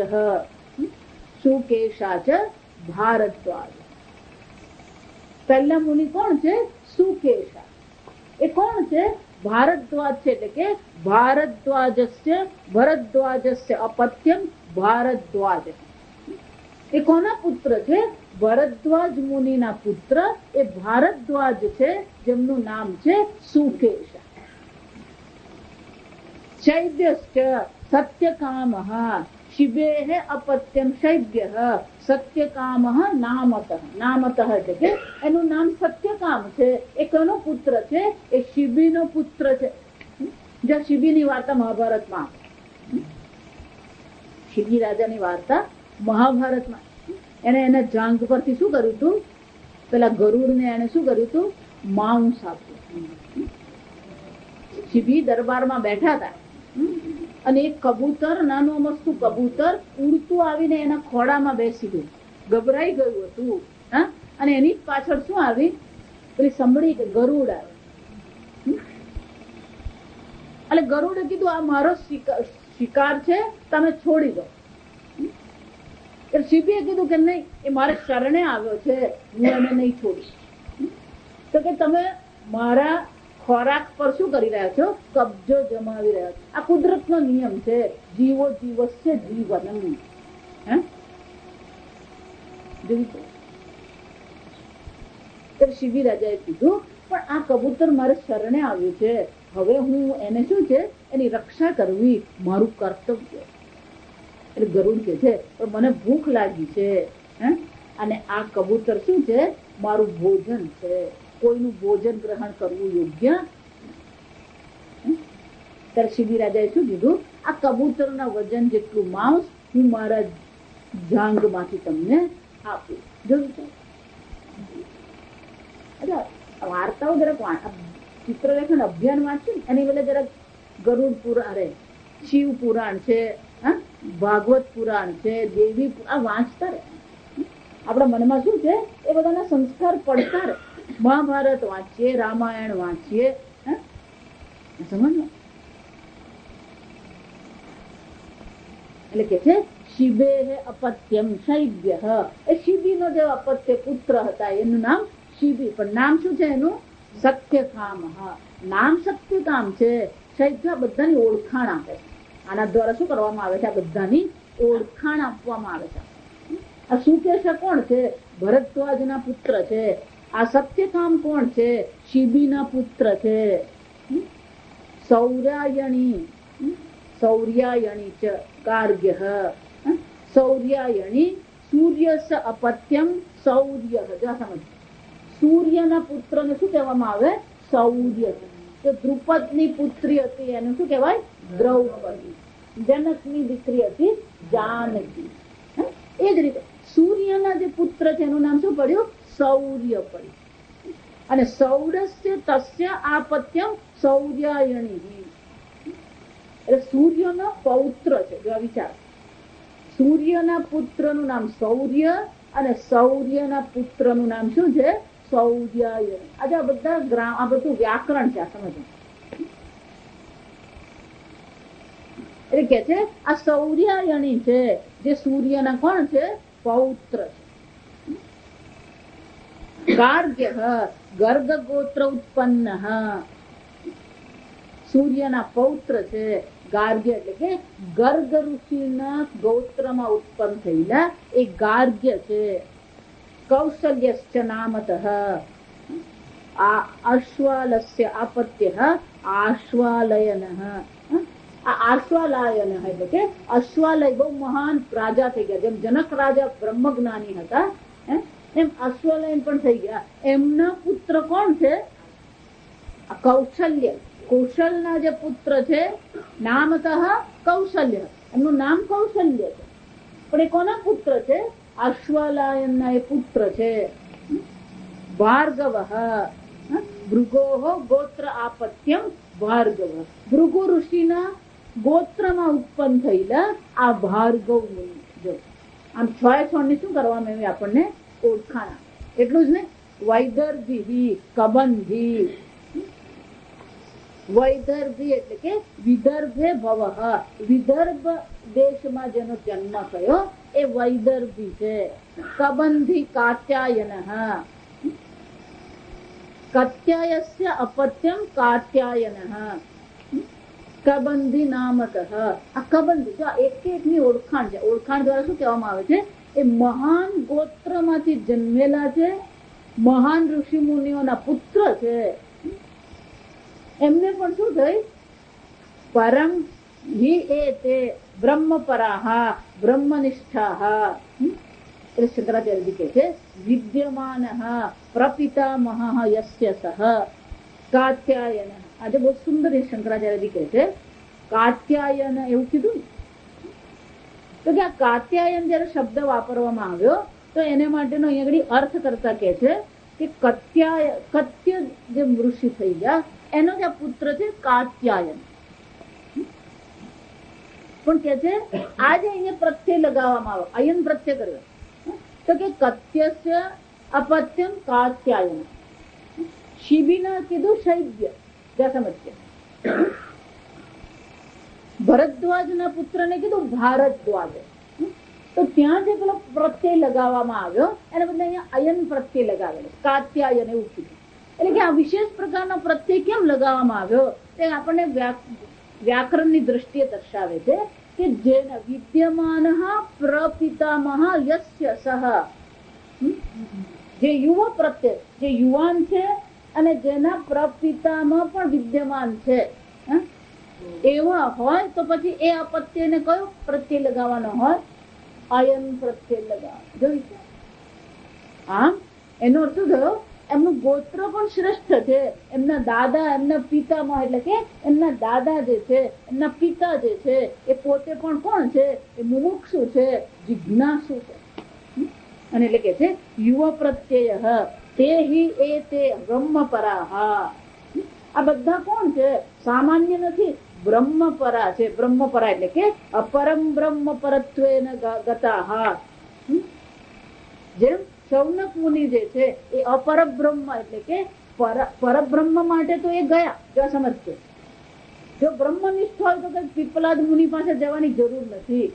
સુકેશાચ ભારદ્વાજ. પહેલા મુનિ કોણ છે? સુકેશા. એ કોણ છે? ભારદ્વાજ છે. એટલે કે ભરદ્વાજસ્ય અપત્યમ ભારદ્વાજ. એ કોના પુત્ર છે? ભરદ્વાજ મુનિના પુત્ર એ ભારદ્વાજ છે, જેમનું નામ છે સુકેશા. શૈબ્યશ્ચ સત્યકામઃ શિબેઃ અપત્યમ શૈબ્યઃ સત્યકામઃ નામતઃ. નામતઃ એટલે કે એનું નામ સત્યકામ છે. એ કોનો પુત્ર છે? એ શિબીનો પુત્ર છે. જો શિબીની વાર્તા મહાભારતમાં, શિબી રાજાની વાર્તા મહાભારતમાં. એને એના જાંઘ પરથી શું કર્યું હતું? પેલા ગરુડને એને શું કર્યું હતું? માંસ આપ્યું. શિબી દરબારમાં બેઠા હતા અને એક કબૂતર, નાનું મસ્તું કબૂતર ઉડતું આવીને એના ખોડામાં બેસી ગયું. ગભરાઈ ગયું હતું. અને એની પાછળ શું આવી? પેલી સંભળી કે ગરુડ આવે. એટલે ગરુડે કીધું આ મારો શિકાર છે, તમે છોડી દો. શિબીએ કીધું કે નહીં, એ મારે શરણે આવ્યો છે, હું એને નહીં છોડીશ. તો કે તમે મારા ખોરાક પર શું કરી રહ્યા છો? કબજો જમાવી રહ્યા છો. આ કુદરતનો નિયમ છે. જીવો જીવસ્ય જીવનમ. શિબી રાજાએ કીધું પણ આ કબૂતર મારે શરણે આવ્યું છે, હવે હું એને શું છે એની રક્ષા કરવી મારું કર્તવ્ય. એટલે ગરુડ કે છે પણ મને ભૂખ લાગી છે અને આ કબૂતર શું છે? મારું ભોજન છે. કોઈનું ભોજન ગ્રહણ કરવું યોગ્ય. ત્યારે શિબી રાજાએ શું કીધું? આ કબૂતરના વજન જેટલું માંસ હું મારા જાંઘમાંથી તમને આપું. જોયું? વાર્તાઓ જરાક ચિત્રલેખન અભિયાન વાંચ્યું એની બદલે જરાક ગરુડ પુરાણ, શિવ પુરાણ છે, ભાગવત પુરાણ છે, દેવી આ વાંચતા રહે. આપણા મનમાં શું છે? એ બધાના સંસ્કાર પડતા રહે. મહાભારત વાંચીએ, રામાયણ વાંચીએ. સમજ? એટલે કે છે શિબેઃ અપત્યમ શૈબ્યઃ. એ શિબીનો જે અપત્ય પુત્ર હતા એનું નામ શિબી. પણ નામ શું છે એનું? સત્યકામ. નામ સત્યકામ છે. શૈબ્ય બધાની ઓળખાણ આપે છે. આના દ્વારા શું કરવામાં આવે છે? આ બધાની ઓળખાણ આપવામાં આવે છે. આ સુકેશ કોણ છે? ભરદ્વાજના પુત્ર છે. આ સત્યકામ કોણ છે? શિબીના પુત્ર છે. સૌર્યાયણી ચ ગાર્ગ્યઃ. સૌર્યાયણી સૂર્યસ્ય અપત્યમ સૌર્ય. સમજ? સૂર્યના પુત્રને શું કહેવામાં આવે? સૌર્ય. તો દ્રુપદની પુત્રી હતી એનું શું કહેવાય? દ્રૌપદી. જનકની દીકરી હતી જાનકી. એ જ રીતે સૂર્યના જે પુત્ર છે એનું નામ શું પડ્યું? સૌર્ય પડ્યું. અને સૌરસ્ય તસ્ય આપત્યમ સૌર્યાયણી. એટલે સૂર્યનો પૌત્ર છે. જો વિચાર, સૂર્યના પુત્રનું નામ સૌર્ય અને સૌર્યના પુત્રનું નામ શું છે? સૌર્યાયન. આજે આ બધું વ્યાકરણ છે, આ સમજો. એટલે કે છે આ સૌર્યાયણી છે, જે સૂર્યના કોણ છે? પૌત્ર છે. ગાર્ગ્ય ગર્ગ ગોત્ર ઉત્પન્ન, સૂર્યના પૌત્ર છે. ગાર્ગ્ય એટલે કે ગર્ગ ઋષિના ગોત્રમાં ઉત્પન્ન થયેલા એ ગાર્ગ્ય છે. કૌશલ્યશ્ચ નામતઃ અશ્વાલસ્ય આપત્ય આશ્વાલયનઃ. આ આશ્વાલાયન એટલે કે અશ્વાલય બહુ મહાન રાજા થઈ ગયા. જેમ જનક રાજા બ્રહ્મજ્ઞાની હતા એમ અશ્વાલયન પણ થઈ ગયા. એમના પુત્ર કોણ છે? કૌશલ્ય. કૌશલના જે પુત્ર છે નામતઃ કૌશલ્ય, એમનું નામ કૌશલ્ય છે. પણ એ કોના પુત્ર છે? અશ્વાલાયનના એ પુત્ર છે. ભાર્ગવ ભૃગો ગોત્ર આપત્યમ ભાર્ગવ. ભૃગુ ઋષિના ગોત્રમાં ઉત્પન્ન થયેલા આ ભાર્ગવ મુનિ. જો આમ 6 ની શું કરવામાં આવી? આપણને ઓળખાણ. એટલું જ ને. વૈદર્ભી કબંધી. વૈદર્ભી એટલે કે વિદર્ભે ભવ. વિદર્ભ દેશમાં જેનો જન્મ થયો એ વૈદર્ભી છે. કબંધી કાત્યાયન. કત્યાયસ્ય અપત્યમ કાત્યાયન. કબંધી નામતઃ. આ કબંધી જો એકની ઓળખાણ છે. ઓળખાણ દ્વારા શું કહેવામાં આવે છે? એ મહાન ગોત્રમાંથી જન્મેલા છે, મહાન ઋષિ મુનિઓના પુત્ર છે. એમને પણ શું થઈ? પરમ હિ એ તે બ્રહ્મપરાહ બ્રહ્મનિષ્ઠાહ. એટલે શંકરાચાર્યજી કહે છે વિદ્યમાન પ્રપિતામહ યસ્ય સહ કાત્યાયન. આજે બહુ સુંદર શંકરાચાર્યજી કહે છે કાત્યાયન એવું કીધું. તો કે આ કાત્યાયન જયારે શબ્દ વાપરવામાં આવ્યો તો એને માટેનો અહીંયા અર્થ કરતા કે છે કે કત્ય જે ઋષિ થઈ ગયા એનો જે પુત્ર છે કાત્યાયન. પણ કે છે આજે અહીંયા પ્રત્યય લગાવવામાં આવ્યો, અયન પ્રત્યય કર્યો તો કે કત્યસ્ય અપત્યમ કાત્યાયન. શિબિના કીધું શૈબ્ય. જ્યાં સમજ્ય. ભરદ્વાજના પુત્રને કીધું ભારદ્વાજ. તો ત્યાં જે પેલો પ્રત્યય લગાવવામાં આવ્યો એને બદલે અહીંયા અયન પ્રત્યય લગાવેલો, કાત્યાયન એવું કીધું. એટલે કે આ વિશેષ પ્રકારનો પ્રત્યય કેમ લગાવવામાં આવ્યો તે આપણને વ્યાકરણની દ્રષ્ટિએ દર્શાવે છે કે જેના વિદ્યમાન પ્રપિતામહ યસ્ય સહ. જે યુવા પ્રત્યય, જે યુવાન છે અને જેના પ્રપિતામાં પણ વિદ્યમાન છે એવા હોય તો પછી એ અપત્યને કયો પ્રત્યય લગાવવાનો હોય? અયન પ્રત્યય લગાવવાનો. જોઈશું. આમ એનો અર્થ થયો એમનું ગોત્ર પણ શ્રેષ્ઠ છે. એમના દાદા, એમના પિતામાં એટલે કે એમના દાદા જે છે, એમના પિતા જે છે એ પોતે પણ કોણ છે? એ મુમુક્ષુ છે, જિજ્ઞાસુ છે. અને એટલે કે છે યુવા પ્રત્યય તે હિ એ તે બ્રહ્મપરાહ. આ બધા કોણ છે? સામાન્ય નથી, બ્રહ્મપરા છે. બ્રહ્મપરા એટલે કે અપરમ બ્રહ્મપરત્વેન ગતાહ. જેમ શૌનક મુનિ જે છે એ અપરબ્રહ્મ એટલે કે પરબ્રહ્મ માટે તો એ ગયા. જો સમજજો, જો બ્રહ્મનિષ્ઠ હોય તો કઈ પીપલાદ મુનિ પાસે જવાની જરૂર નથી.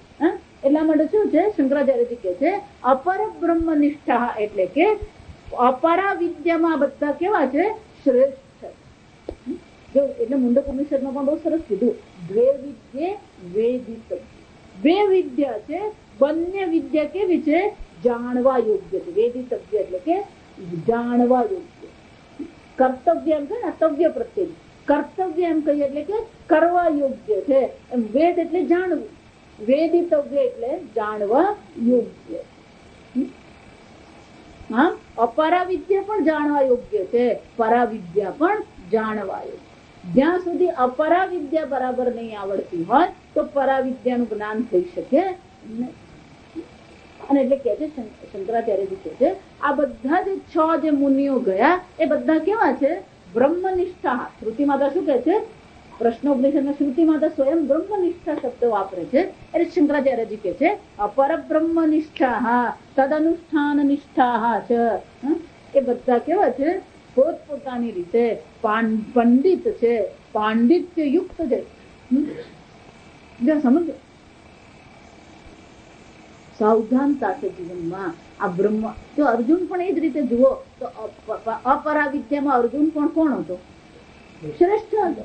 એટલા માટે શું છે શંકરાચાર્યજી કહે છે અપરબ્રહ્મનિષ્ઠા એટલે કે અપરા વિદ્યામાં બધા કેવા છે? શ્રેષ્ઠ. જો એટલે મુંડક ઉપનિષદમાં પણ બહુ સરસ કીધું દ્વે વિદ્યે વેદિત. બે વિદ્યા છે, બંને વિદ્યા કેવી છે? જાણવા યોગ્ય છે. વેદિતવ્ય એટલે કે જાણવા યોગ્ય. કર્તવ્ય એમ છે ને, તવ્ય પ્રત્યે કર્તવ્ય એમ કહીએ એટલે કે કરવા યોગ્ય છે. એમ વેદ એટલે જાણવું, વેદિતવ્ય એટલે જાણવા યોગ્ય. હા, અપરાવિદ્યા પણ જાણવા યોગ્ય છે, પરાવિદ્યા પણ જાણવા યોગ્ય. જ્યાં સુધી અપરાવિદ્યા બરાબર નહીં આવડતી હોય તો પરાવિદ્યાનું જ્ઞાન થઈ શકે નહીં. અને એટલે કે છે શંકરાચાર્યજી કહે છે આ બધા જે 6 જે મુનિઓ ગયા એ બધા કેવા છે? બ્રહ્મનિષ્ઠા. શ્રુતિ માતા શું કહે છે? પ્રશ્નોપનિષદના શ્રુતિમાં તો સ્વયં બ્રહ્મનિષ્ઠા શબ્દ વાપરે છે. એટલે શંકરાચાર્યજી કે છે અપરબ્રહ્મનિષ્ઠા તદનુષ્ઠાન નિષ્ઠા ચ. એ બધા કેવા છે? પોતપોતાની રીતે પંડિત છે, પાંડિત્ય યુક્ત છે. સમજો, સાવધાનતા છે જીવનમાં. આ બ્રહ્મ જો અર્જુન પણ એ જ રીતે જુઓ તો અપરા વિદ્યામાં અર્જુન પણ કોણ હતો? શ્રેષ્ઠ હતો.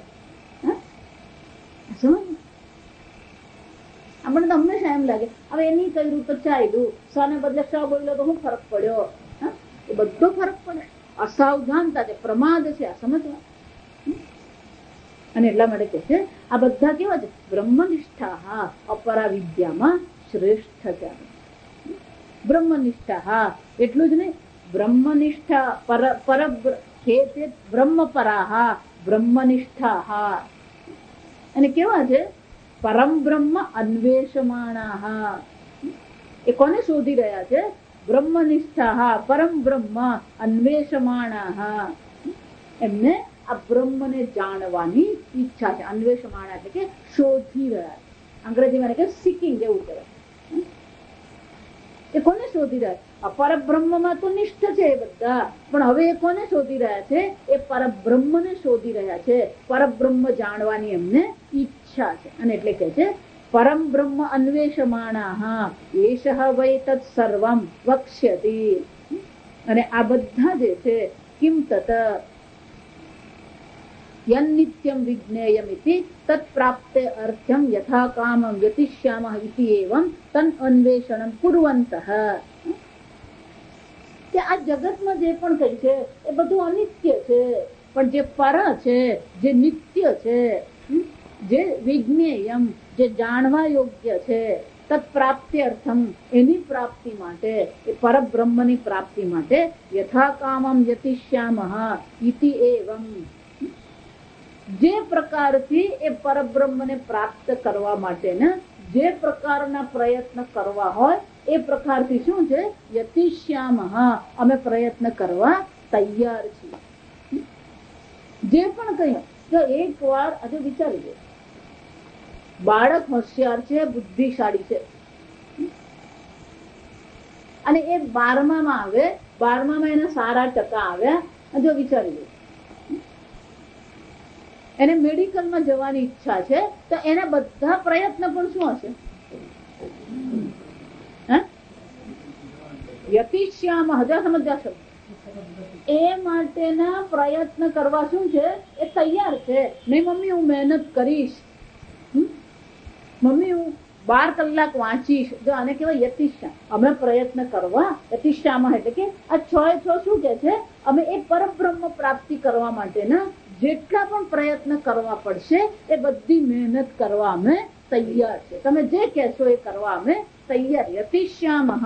આપણને તો હંમેશા એમ લાગે હવે એની કર્યું તો ચાલ્યું, સાને બદલે સ બોલ્યો તો શું ફરક પડ્યો? એ બધો ફરક પડે. અસાવધાનતા છે, પ્રમાદ છે, આ સમજવા. અને એટલા માટે કે છે આ બધા કેવા છે? બ્રહ્મનિષ્ઠા અપરા વિદ્યામાં શ્રેષ્ઠ છે. બ્રહ્મનિષ્ઠા એટલું જ નહીં, બ્રહ્મનિષ્ઠા બ્રહ્મપરા બ્રહ્મનિષ્ઠા. અને કેવા છે? પરમ બ્રહ્મ અન્વેષમાણા. એ કોને શોધી રહ્યા છે? બ્રહ્મનિષ્ઠા પરમ બ્રહ્મ અન્વેષમાણા. એમને આ બ્રહ્મને જાણવાની ઈચ્છા છે. અન્વેષમાણા એટલે કે શોધી રહ્યા. અંગ્રેજીમાં કે સિકિંગ જેવું કહેવાય. એ કોને શોધી રહ્યા? પરબ્રહ્મમાં તો નિષ્ઠ છે એ બધા, પણ હવે એ કોને શોધી રહ્યા છે? એ પરબ્રહ્મને શોધી રહ્યા છે. પરબ્રહ્મ જાણવાની એમને ઈચ્છા છે. અને એટલે કે છે પરમ બ્રહ્મ અન્વેષમાણા એષ વૈ તત્ સર્વમ વક્ષ્યતિ. અને આ બધા જે છે કિમ તત યન્નિત્યમ વિજ્ઞેયમ ઇતિ તત્ પ્રાપ્તે અર્થ્યમ યથા કામં વ્યતિષ્યામઃ ઇતિ એવં તન અન્વેષણમ કુર્વन्तઃ. કે આ જગતમાં જે પણ કઈ છે એ બધું અનિત્ય છે, પણ જે પર છે, જે નિત્ય છે, જે વિજ્ઞેયમ જે જાણવા યોગ્ય છે, તત્ પ્રાપ્તિ અર્થમ એની પ્રાપ્તિ માટે, એ પરબ્રહ્મની પ્રાપ્તિ માટે યથા કામં વ્યતિષ્યામઃ ઇતિ એવં. જે પ્રકારથી એ પરબ્રહ્મને પ્રાપ્ત કરવા માટે ને જે પ્રકારના પ્રયત્ન કરવા હોય એ પ્રકારથી શું છે? યતિષ્યામઃ અમે પ્રયત્ન કરવા તૈયાર છીએ. જે પણ કહ્યું જો એક વાર આજે વિચારી લો, બાળક હોશિયાર છે, બુદ્ધિશાળી છે, અને એ 12માં આવે, 12માં એના સારા ટકા આવ્યા. જો વિચારી લો, એને મેડિકલમાં જવાની ઈચ્છા છે, તો એના બધા પ્રયત્ન પણ શું હશે? યતિષ્યામઃ. સમજ્યા છો? એ માટેના પ્રયત્ન કરવા શું છે? એ તૈયાર છે. નહીં મમ્મી હું મહેનત કરીશ, મમ્મી હું 12 કલાક વાંચીશ. જો આને કહેવાય યતિષ્યા. અમે પ્રયત્ન કરવા યતિષ્યામઃ એટલે કે આ 6 શું કે છે? અમે એ પરબ્રહ્મ પ્રાપ્તિ કરવા માટેના જેટલા પણ પ્રયત્ન કરવા પડશે એ બધી મહેનત કરવા અમે તૈયાર છે. તમે જે કહેશો એ કરવા અમે તૈયાર. યતિષ્યામઃ.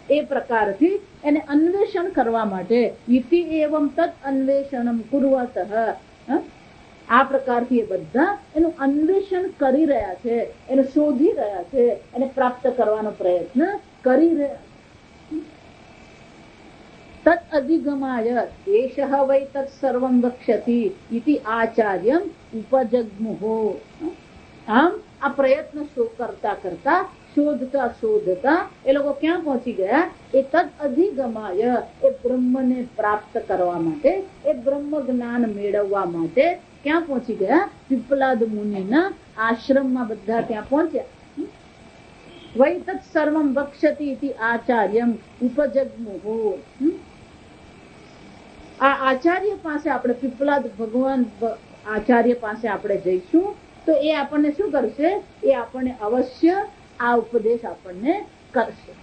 એ પ્રકારથી એને અન્વેષણ કરવા માટે ઇતિ એવં તદ અન્વેષણમ કુર્વતઃ. આ પ્રકારથી એ બધા એનું અન્વેષણ કરી રહ્યા છે, એને શોધી રહ્યા છે, એને પ્રાપ્ત કરવાનો પ્રયત્ન કરી રહ્યા. તદ અધિગમાય એષ વૈ તત્ સર્વં વક્ષ્યતિ ઇતિ આચાર્યમ ઉપજગ્મુહો. આમ આ પ્રયત્ન કરતા કરતા શોધતા શોધતા એ લોકો ક્યાં પહોંચી ગયા? એ તદ અધિગમાય એ બ્રહ્મને પ્રાપ્ત કરવા માટે, એ બ્રહ્મ જ્ઞાન મેળવવા માટે ક્યાં પહોંચી ગયા? પીપલાદ મુનિના આશ્રમમાં બધા ત્યાં પહોંચ્યા. વૈ તત્ સર્વં વક્ષ્યતિ ઇતિ આચાર્યમ ઉપજગ્મુહો. આ આચાર્ય પાસે આપણે પીપલાદ ભગવાન આચાર્ય પાસે આપણે જઈશું તો એ આપણને શું કરશે? એ આપણને અવશ્ય આ ઉપદેશ આપણને કરશે.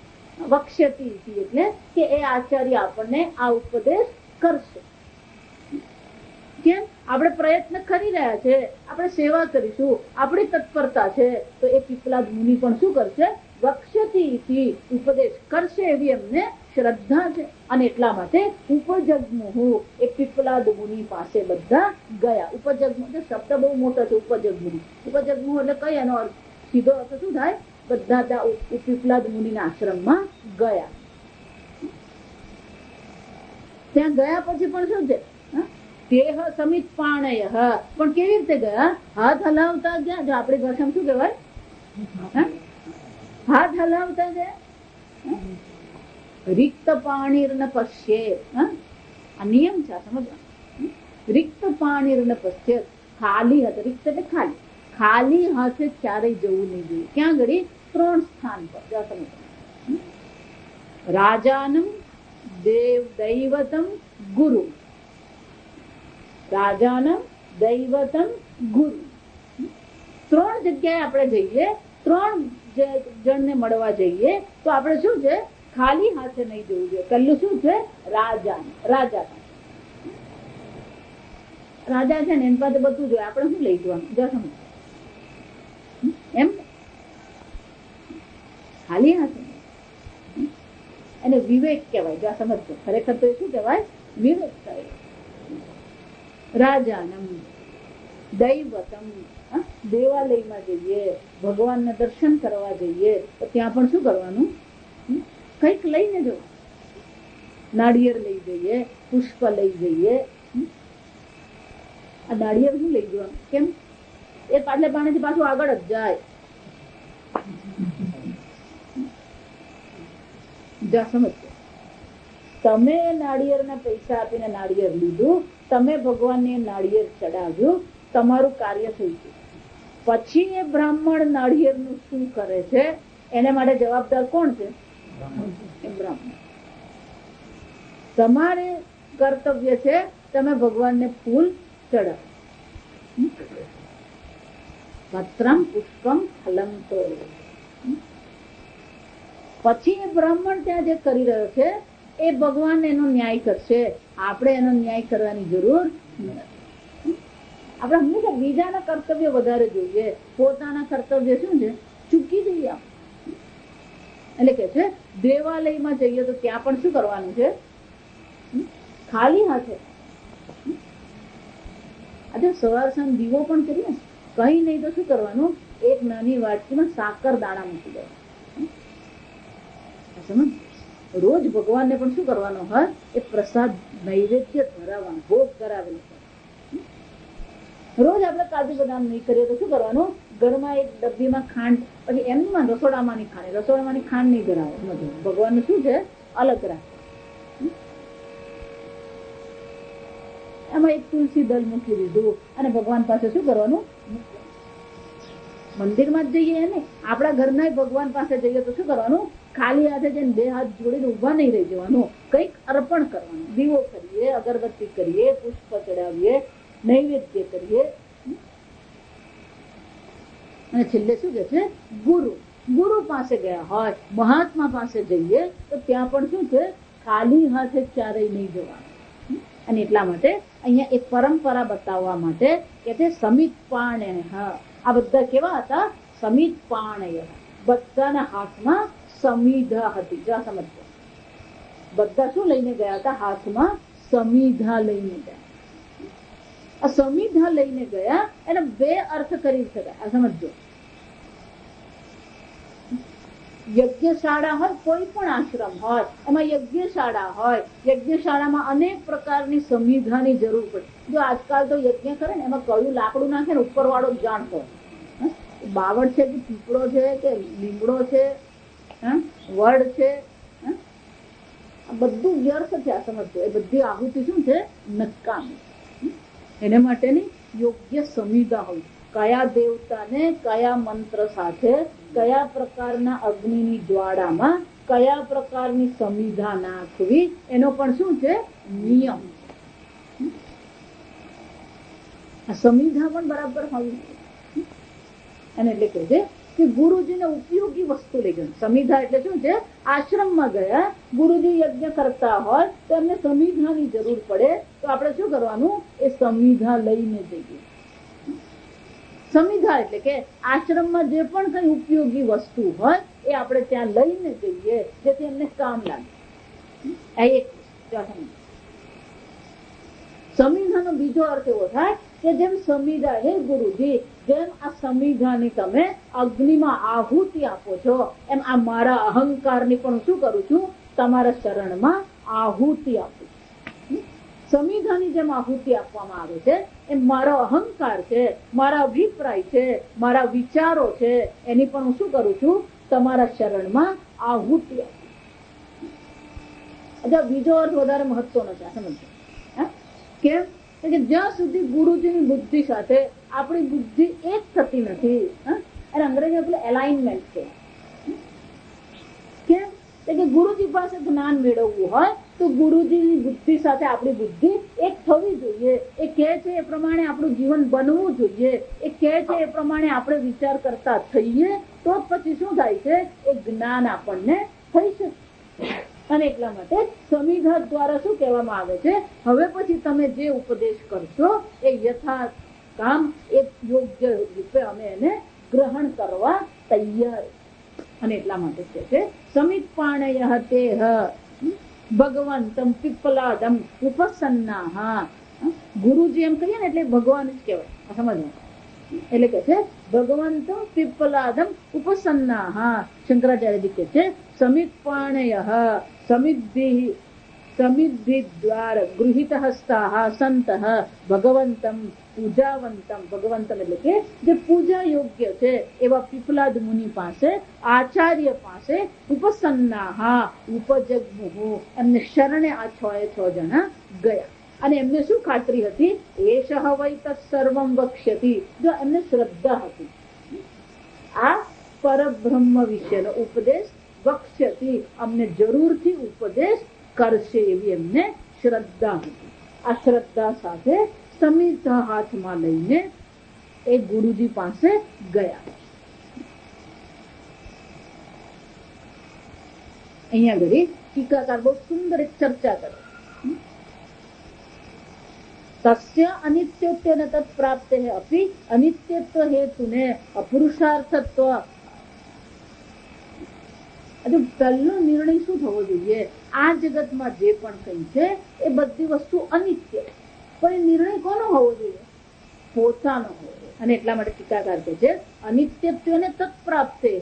વક્ષ્યતિ એટલે કે એ આચાર્ય આપણને આ ઉપદેશ કરશે. કેમ? આપણે પ્રયત્ન કરી રહ્યા છે, આપણે સેવા કરીશું, આપણી તત્પરતા છે, તો એ પીપલાદ મુનિ પણ શું કરશે? વક્ષ્યતિ ઉપદેશ કરશે એવી એમને શ્રદ્ધા છે. અને એટલા માટે ઉપજગ્મુહુ એ પીપલાદ મુનિ પાસે બધા ગયા. ઉપજગ્મુ શબ્દ બહુ મોટો છે. ઉપજગ્મુ એટલે કઈ એનો અર્થ સીધો અર્થ શું થાય? બધા પીપલાદ મુનિના આશ્રમમાં ગયા. ત્યાં ગયા પછી પણ શું છે? તેહ સમિત પાણય, પણ કેવી રીતે ગયા? હાથ હલાવતા ગયા. જો આપણી ભાષામાં શું કહેવાય? હાથ હલાવતા ગયા. રિક્ત પાણીર ન પશ્યે, આ નિયમ છે, સમજવા. રિક્ત પાણીર ન પશ્યે, ખાલી હાથે, રિક્ત એટલે ખાલી, ખાલી હાથે ક્યારેય જવું નહીં જોઈએ. ક્યાં ગળી? 3 સ્થાન પર. રાજાનમ દૈવતમ ગુરુ, રાજાનમ દૈવતમ ગુરુ. 3 જગ્યાએ આપણે જઈએ, 3 જણને મળવા જઈએ તો આપણે શું છે? ખાલી હાથે નહીં જવું જોઈએ. પહેલું શું છે? રાજા. રાજા છે ને એની પાસે બધું જોઈએ, આપણે શું લઈ જવાનું? એમ ખાલી હાથે. એને વિવેક કહેવાય. જો સમજો, ખરેખર તો એ શું કહેવાય? વિવેક કહેવાય. રાજાનમ દૈવતમ, દેવાલયમાં જઈએ, ભગવાનને દર્શન કરવા જઈએ તો ત્યાં પણ શું કરવાનું? કંઈક લઈને જવું. નાળિયેર લઈ જઈએ, પુષ્પ લઈ જઈએ. આ નાળિયેર શું લઈ જવાનું? કેમ? એ પાટલે પાણીથી પાછું આગળ જ જાય. સમજો, તમે નાળિયેરના પૈસા આપીને નાળિયેર લીધું, તમે ભગવાનને નાળિયેર ચડાવ્યું, તમારું કાર્ય થઈ ગયું. પછી એ બ્રાહ્મણ નાળિયેરનું શું કરે છે એને માટે જવાબદાર કોણ છે? બ્રાહ્મણ. તમારે કર્તવ્ય છે તમે ભગવાનને ફૂલ ચડાવો. પત્રમ પુષ્પમ ફલમ તો. પછી એ બ્રાહ્મણ ત્યાં જે કરી રહ્યો છે એ ભગવાન એનો ન્યાય કરશે. આપણે એનો ન્યાય કરવાની જરૂર નથી. આપણે હંમેશા બીજાના કર્તવ્ય વધારે જોઈએ, પોતાના કર્તવ્ય શું છે ચૂકી જઈએ. એટલે કે છે દેવાલયમાં જઈએ તો ત્યાં પણ શું કરવાનું છે? ખાલી હાથે. આજે સવાર સાંજ દીવો પણ કરીએ, કઈ નહીં તો શું કરવાનું? એક નાની વાટકીમાં સાકર દાણા મૂકી દેવા. સમજ? રોજ ભગવાનને પણ શું કરવાનો હોય? એ પ્રસાદ નૈવેદ્ય ધરાવવાનો, ભોગ કરાવેલો. રોજ આપણે કાજુ બદામ નહીં કરીએ તો શું કરવાનું? ઘરમાં એક ડબ્બીમાં ખાંડ, પછી એમની રસોડામાંની ખાંડ, રસોડામાંની ખાંડ નહીં ધરાવે. ભગવાનને શું છે? અલગ રાખે. એમાં એક તુલસી દળ મૂકી દીધું અને ભગવાન પાસે શું કરવાનું? મંદિરમાં જ જઈએ ને, આપણા ઘરના ભગવાન પાસે જઈએ તો શું કરવાનું? ખાલી હાથે જઈને 2 હાથ જોડીને ઉભા નહીં રહી જવાનું, કંઈક અર્પણ કરવાનું. દીવો કરીએ, અગરબત્તી કરીએ, પુષ્પ ચડાવીએ, નૈવેદ્ય કરીએ. અને છેલ્લે શું કે છે? ગુરુ. ગુરુ પાસે ગયા હોય, મહાત્મા પાસે જઈએ તો ત્યાં પણ શું છે? ખાલી હાથે ક્યારેય નહીં જવાનું. અને એટલા માટે અહીંયા એક પરંપરા બતાવવા માટે કે છે સમિત પાણ્ય. હા, આ બધા કેવા હતા? સમિત પાણ્ય. બધાના હાથમાં સમિધા હતી. જા સમજો, બધા શું લઈને ગયા હતા? હાથમાં સમિધા લઈને ગયા. આ સમિધા લઈને ગયા એને 2 અર્થ કરી શકાય. આ સમજો, યજ્ઞશાળા હોય, કોઈ પણ આશ્રમ હોય, એમાં યજ્ઞશાળા હોય, યજ્ઞશાળામાં અનેક પ્રકારની સમિધાની જરૂર પડે. જો આજકાલ તો યજ્ઞ કરે ને એમાં કયું લાકડું નાખે ને ઉપર વાળો જ જાણતો હોય. બાવળ છે કે પીપળો છે કે લીમડો છે, વડ છે, આ બધું વ્યર્થ છે. આ સમજતો, એ બધી આહુતિ શું છે? નકામી. એને માટેની યોગ્ય સમિધા હોય. કયા દેવતાને કયા મંત્ર સાથે, કયા પ્રકારના અગ્નિની જ્વાળામાં કયા પ્રકારની સમિધા નાખવી, એનો પણ શું છે? નિયમ. આ સમિધા પણ બરાબર હોવી. અને એટલે કહે છે કે ગુરુજીને ઉપયોગી વસ્તુ લઈ ગયું. સમિધા એટલે શું છે? આશ્રમમાં ગયા, ગુરુજી યજ્ઞ કરતા હોય તો એમને સમિધાની જરૂર પડે તો આપણે શું કરવાનું? એ સમિધા લઈને જઈએ. સમિધા એટલે કે આશ્રમમાં જે પણ કઈ ઉપયોગી વસ્તુ હોય એ આપણે ત્યાં લઈને જઈએ જેથી એમને કામ લાગે. એક સમિધાનો બીજો અર્થ એવો થાય કે જેમ સમિધા, હે ગુરુજી, જેમ આ સમિધાની તમે અગ્નિમાં આહુતિ આપો છો એમ આ મારા અહંકારની પણ શું કરું છું? તમારા શરણમાં આહુતિ આપું છું. સમિધાની જેમ આહુતિ આપવામાં આવે છે એ મારો અહંકાર છે, મારા અભિપ્રાય છે, મારા વિચારો છે, એની પણ હું શું કરું છું? તમારા શરણમાં આહુતિ આપું. બીજો અર્થ વધારે મહત્વનો છે, સમજો. કેમ કે જ્યાં સુધી ગુરુજીની બુદ્ધિ સાથે આપણી બુદ્ધિ એક થતી નથી, અને અંગ્રેજી પેલું એલાઇનમેન્ટ છે. કેમ કે ગુરુજી પાસે જ્ઞાન મેળવવું હોય તો ગુરુજીની બુદ્ધિ સાથે આપણી બુદ્ધિ એક થવી જોઈએ. એ કહે છે એ પ્રમાણે આપણું જીવન બનવું જોઈએ. એ કહે છે એ પ્રમાણે આપણે વિચાર કરતા થઈએ તો પછી શું થાય છે? એ જ્ઞાન આપણને થઈ શકે. અને એટલા માટે સમિધા દ્વારા શું કહેવામાં આવે છે? હવે પછી તમે જે ઉપદેશ કરશો એ યથા કામ એક યોગ્ય રૂપે અમે એને ગ્રહણ કરવા તૈયાર. અને એટલા માટે છે સમિત્પાણય તેહ ભગવંતમ પીપલાદમ ઉપસન્નાહ. ગુરુજી એમ કહીએ ને એટલે ભગવાન જ કહેવાય, સમજો. એટલે કે છે ભગવંતમ પીપલાદમ ઉપસન્નાહ. શંકરાચાર્યજી કે છે સમિત્પાણય સમિદ્ધિ દ્વાર ગૃહિત હસ્તાહ સંત ભગવંતમ પૂજાવંતમ. ભગવંતમ એટલે કે જે પૂજા યોગ્ય છે એવા પીપલાદ મુનિ પાસે, આચાર્ય પાસે ઉપસન્નાહ ઉપજગ્મુહુ, એમને શરણે આ 6 જણા ગયા. અને એમને શું ખાતરી હતી? એષ વૈ તત્સર્વં વક્ષ્યતિ. જો એમને શ્રદ્ધા હતી આ પરબ્રહ્મ વિશેનો ઉપદેશ વક્ષ્યતિ, અમને જરૂરથી ઉપદેશ કરશે એવી એમને શ્રદ્ધા હતી. આ શ્રદ્ધા સાથે સમિધા હાથમાં લઈને એ ગુરુજી પાસે ગયા. અહીંયા ઘડી ટીકાકાર બહુ સુંદર એક ચર્ચા કરે. તસ્ય અનિત્યત્વેન તત્પ્રાપ્તે અપી અનિત્યત્વ હેતુને અપુરુષાર્થત્વ. હજુ પહેલો નિર્ણય શું થવો જોઈએ? આ જગતમાં જે પણ કંઈ છે એ બધી વસ્તુ અનિત્ય, પણ એ નિર્ણય કોનો હોવો જોઈએ? પોતાનો હોવો જોઈએ. અને એટલા માટે ટીકાકાર કહે છે અનિત્યત્વેન તત્પ્રાપ્તે.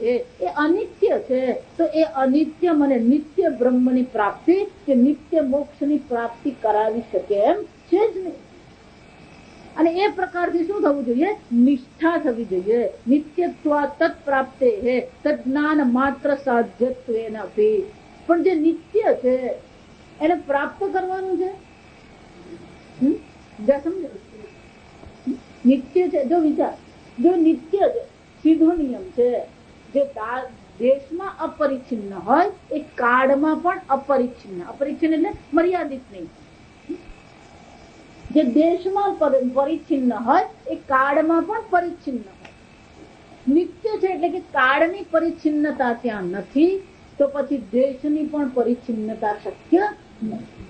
એ અનિત્ય છે તો એ અનિત્ય મને નિત્ય બ્રહ્મની પ્રાપ્તિ કે નિત્ય મોક્ષની પ્રાપ્તિ કરાવી શકે એમ છે જ નહીં. અને એ પ્રકારથી શું થવું જોઈએ? નિષ્ઠા થવી જોઈએ. નિત્યત્વા તત્પ્રાપ્તે તજ્ઞાન માત્ર સાધ્યત્વેન અપી. પણ જે નિત્ય છે એને પ્રાપ્ત કરવાનું છે. સમજો, નિત્ય છે જો વિચાર, જો નિત્ય છે, સીધો નિયમ છે. જે દેશમાં અપરિચ્છિન્ન હોય એ કાળમાં પણ અપરિચ્છિન્ન. અપરિચ્છિન્ન એટલે મર્યાદિત નહીં. જે દેશમાં પરિચ્છિન્ન હોય એ કાળમાં પણ પરિચ્છિન્ન હોય. નિત્ય છે એટલે કે કાળની પરિચ્છિન્નતા ત્યાં નથી તો પછી દેશની પણ પરિચ્છિન્નતા શક્ય નથી.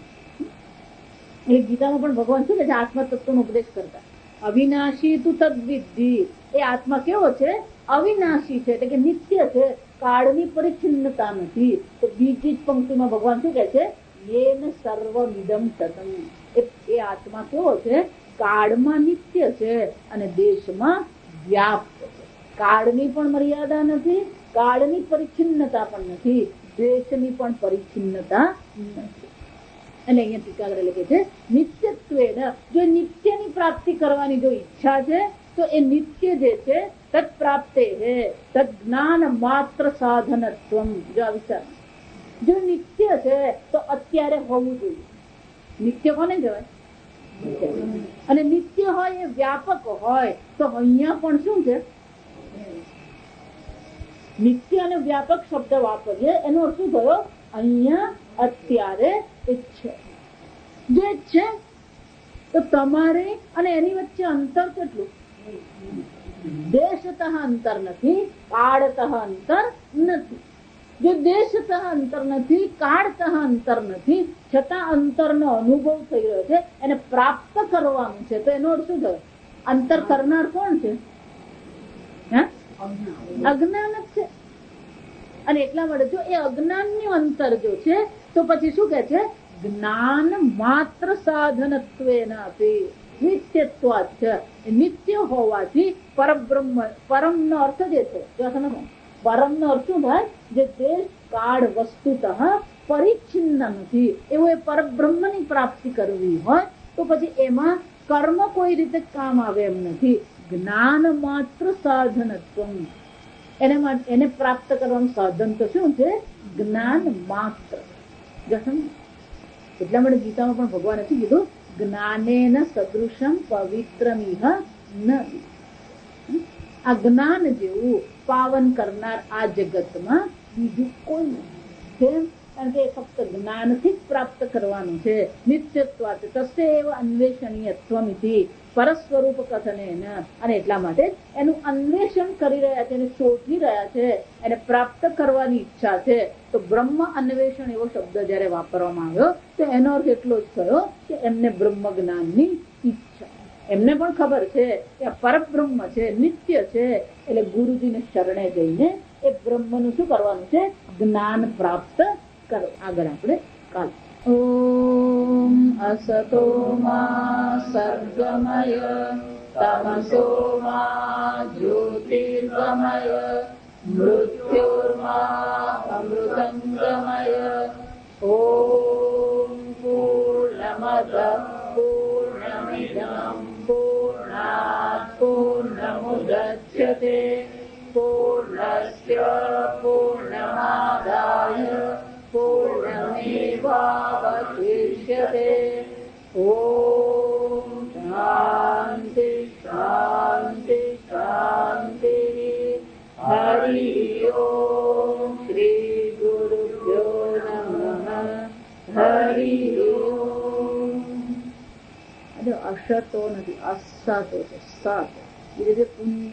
એ ગીતામાં પણ ભગવાન શું કહે છે? આત્મા તત્વનો ઉપદેશ કરતા અવિનાશી તું તદ્વિદ્ધિ. એ આત્મા કેવો છે? અવિનાશી છે એટલે કે નિત્ય છે, કાળની પરિચ્છિન્નતા નથી. તો બીજી જ પંક્તિમાં ભગવાન શું કહે છે? યેન સર્વમિદં તતં. એ આત્મા કેવો છે? કાળમાં નિત્ય છે અને દેશમાં વ્યાપ્ત છે. કાળની પણ મર્યાદા નથી, કાળની પરિચ્છિન્નતા પણ નથી, દેશની પણ પરિચ્છિન્નતા નથી. અને અહીંયા ટીકાકાર લખે છે નિત્યત્વેન. જો નિત્યની પ્રાપ્તિ કરવાની જો ઈચ્છા છે તો એ નિત્ય જે છે તત્ પ્રાપ્તે હે તદ જ્ઞાન માત્ર સાધનત્વમ. જો આ વિચાર, જો નિત્ય છે તો અત્યારે હોવું જોઈએ. નિત્ય કોને કહેવાય? અને નિત્ય હોય એ વ્યાપક હોય તો અહીંયા પણ શું છે? નિત્ય અને વ્યાપક શબ્દ વાપરીએ એનો અર્થ શું થયો? અહીંયા અત્યારે છે. જે છે તો તમારે અને એની વચ્ચે અંતર કેટલું? દેશતઃ અંતર નથી, કાળતઃ અંતર નથી. જો દેશતઃ અંતર નથી, કાળતઃ અંતર નથી, છતાં અંતરનો અનુભવ થઈ રહ્યો છે, એને પ્રાપ્ત કરવાનું છે. તો એનો અર્થ શું થયો? અંતર કરનાર કોણ છે? અજ્ઞાન જ છે. અને એટલા માટે જો એ અજ્ઞાનનું અંતર જો છે તો પછી શું કે છે? જ્ઞાન માત્ર સાધનત્વેન અપી નિત્યત્વાત છે. નિત્ય હોવાથી પરબ્રહ્મ, પરમનો અર્થ જે છે, પરમનો અર્થ શું થાય? જે દેશ કાળ વસ્તુતઃ પરિચ્છિન્ન નથી, એવું એ પરબ્રહ્મની પ્રાપ્તિ કરવી હોય તો પછી એમાં કર્મ કોઈ રીતે કામ આવે એમ નથી. જ્ઞાન માત્ર સાધનત્વ, એને પ્રાપ્ત કરવાનું સાધન તો શું છે? જ્ઞાન માત્ર. એટલા માટે ગીતામાં પણ ભગવાન નથી કીધું જ્ઞાનેન સદૃશમ પવિત્રમિહ ન. આ જ્ઞાન જેવું પાવન કરનાર આ જગતમાં બીજું કોઈ નથી. કેમ? કારણ કે ફક્ત જ્ઞાનથી જ પ્રાપ્ત કરવાનું છે. નિત્યત્વાત તસ્યૈવ અન્વેષણીયત્વમિતિ પરસ્વરૂપ કથનેન. અને એટલા માટે એનું અન્વેષણ કરી રહ્યા છે, એને શોધી રહ્યા છે, એને પ્રાપ્ત કરવાની ઈચ્છા છે. તો બ્રહ્મ અન્વેષણ એવો શબ્દ જયારે વાપરવામાં આવ્યો તો એનો અર્થ એટલો જ થયો કે એમને બ્રહ્મ જ્ઞાનની ઈચ્છા. એમને પણ ખબર છે કે આ પરબ્રહ્મ છે, નિત્ય છે, એટલે ગુરુજીને શરણે જઈને એ બ્રહ્મનું શું કરવાનું છે? જ્ઞાન પ્રાપ્ત કરો. આગળ આપણે કાલ. ઓમ અસતો મા સર્ગમય તમસો મા જ્યોતિર્ગમય મૃત્યોર્મા અમૃતંગમય. ઓમ પૂર્ણમદ પૂર્ણમિદં પૂર્ણાત પૂર્ણમુદચ્યતે પૂર્ણસ્ય પૂર્ણમાદાય પૂર્ણમેવાવશિષ્યતે. ઓમ શાંતિ શાંતિ શાંતિ. હરિ ઓમ. શ્રી ગુરુભ્યો નમઃ. હરિ ઓમ. અસતો નથી, અસતો છે. સત એ રીતે પુણ્ય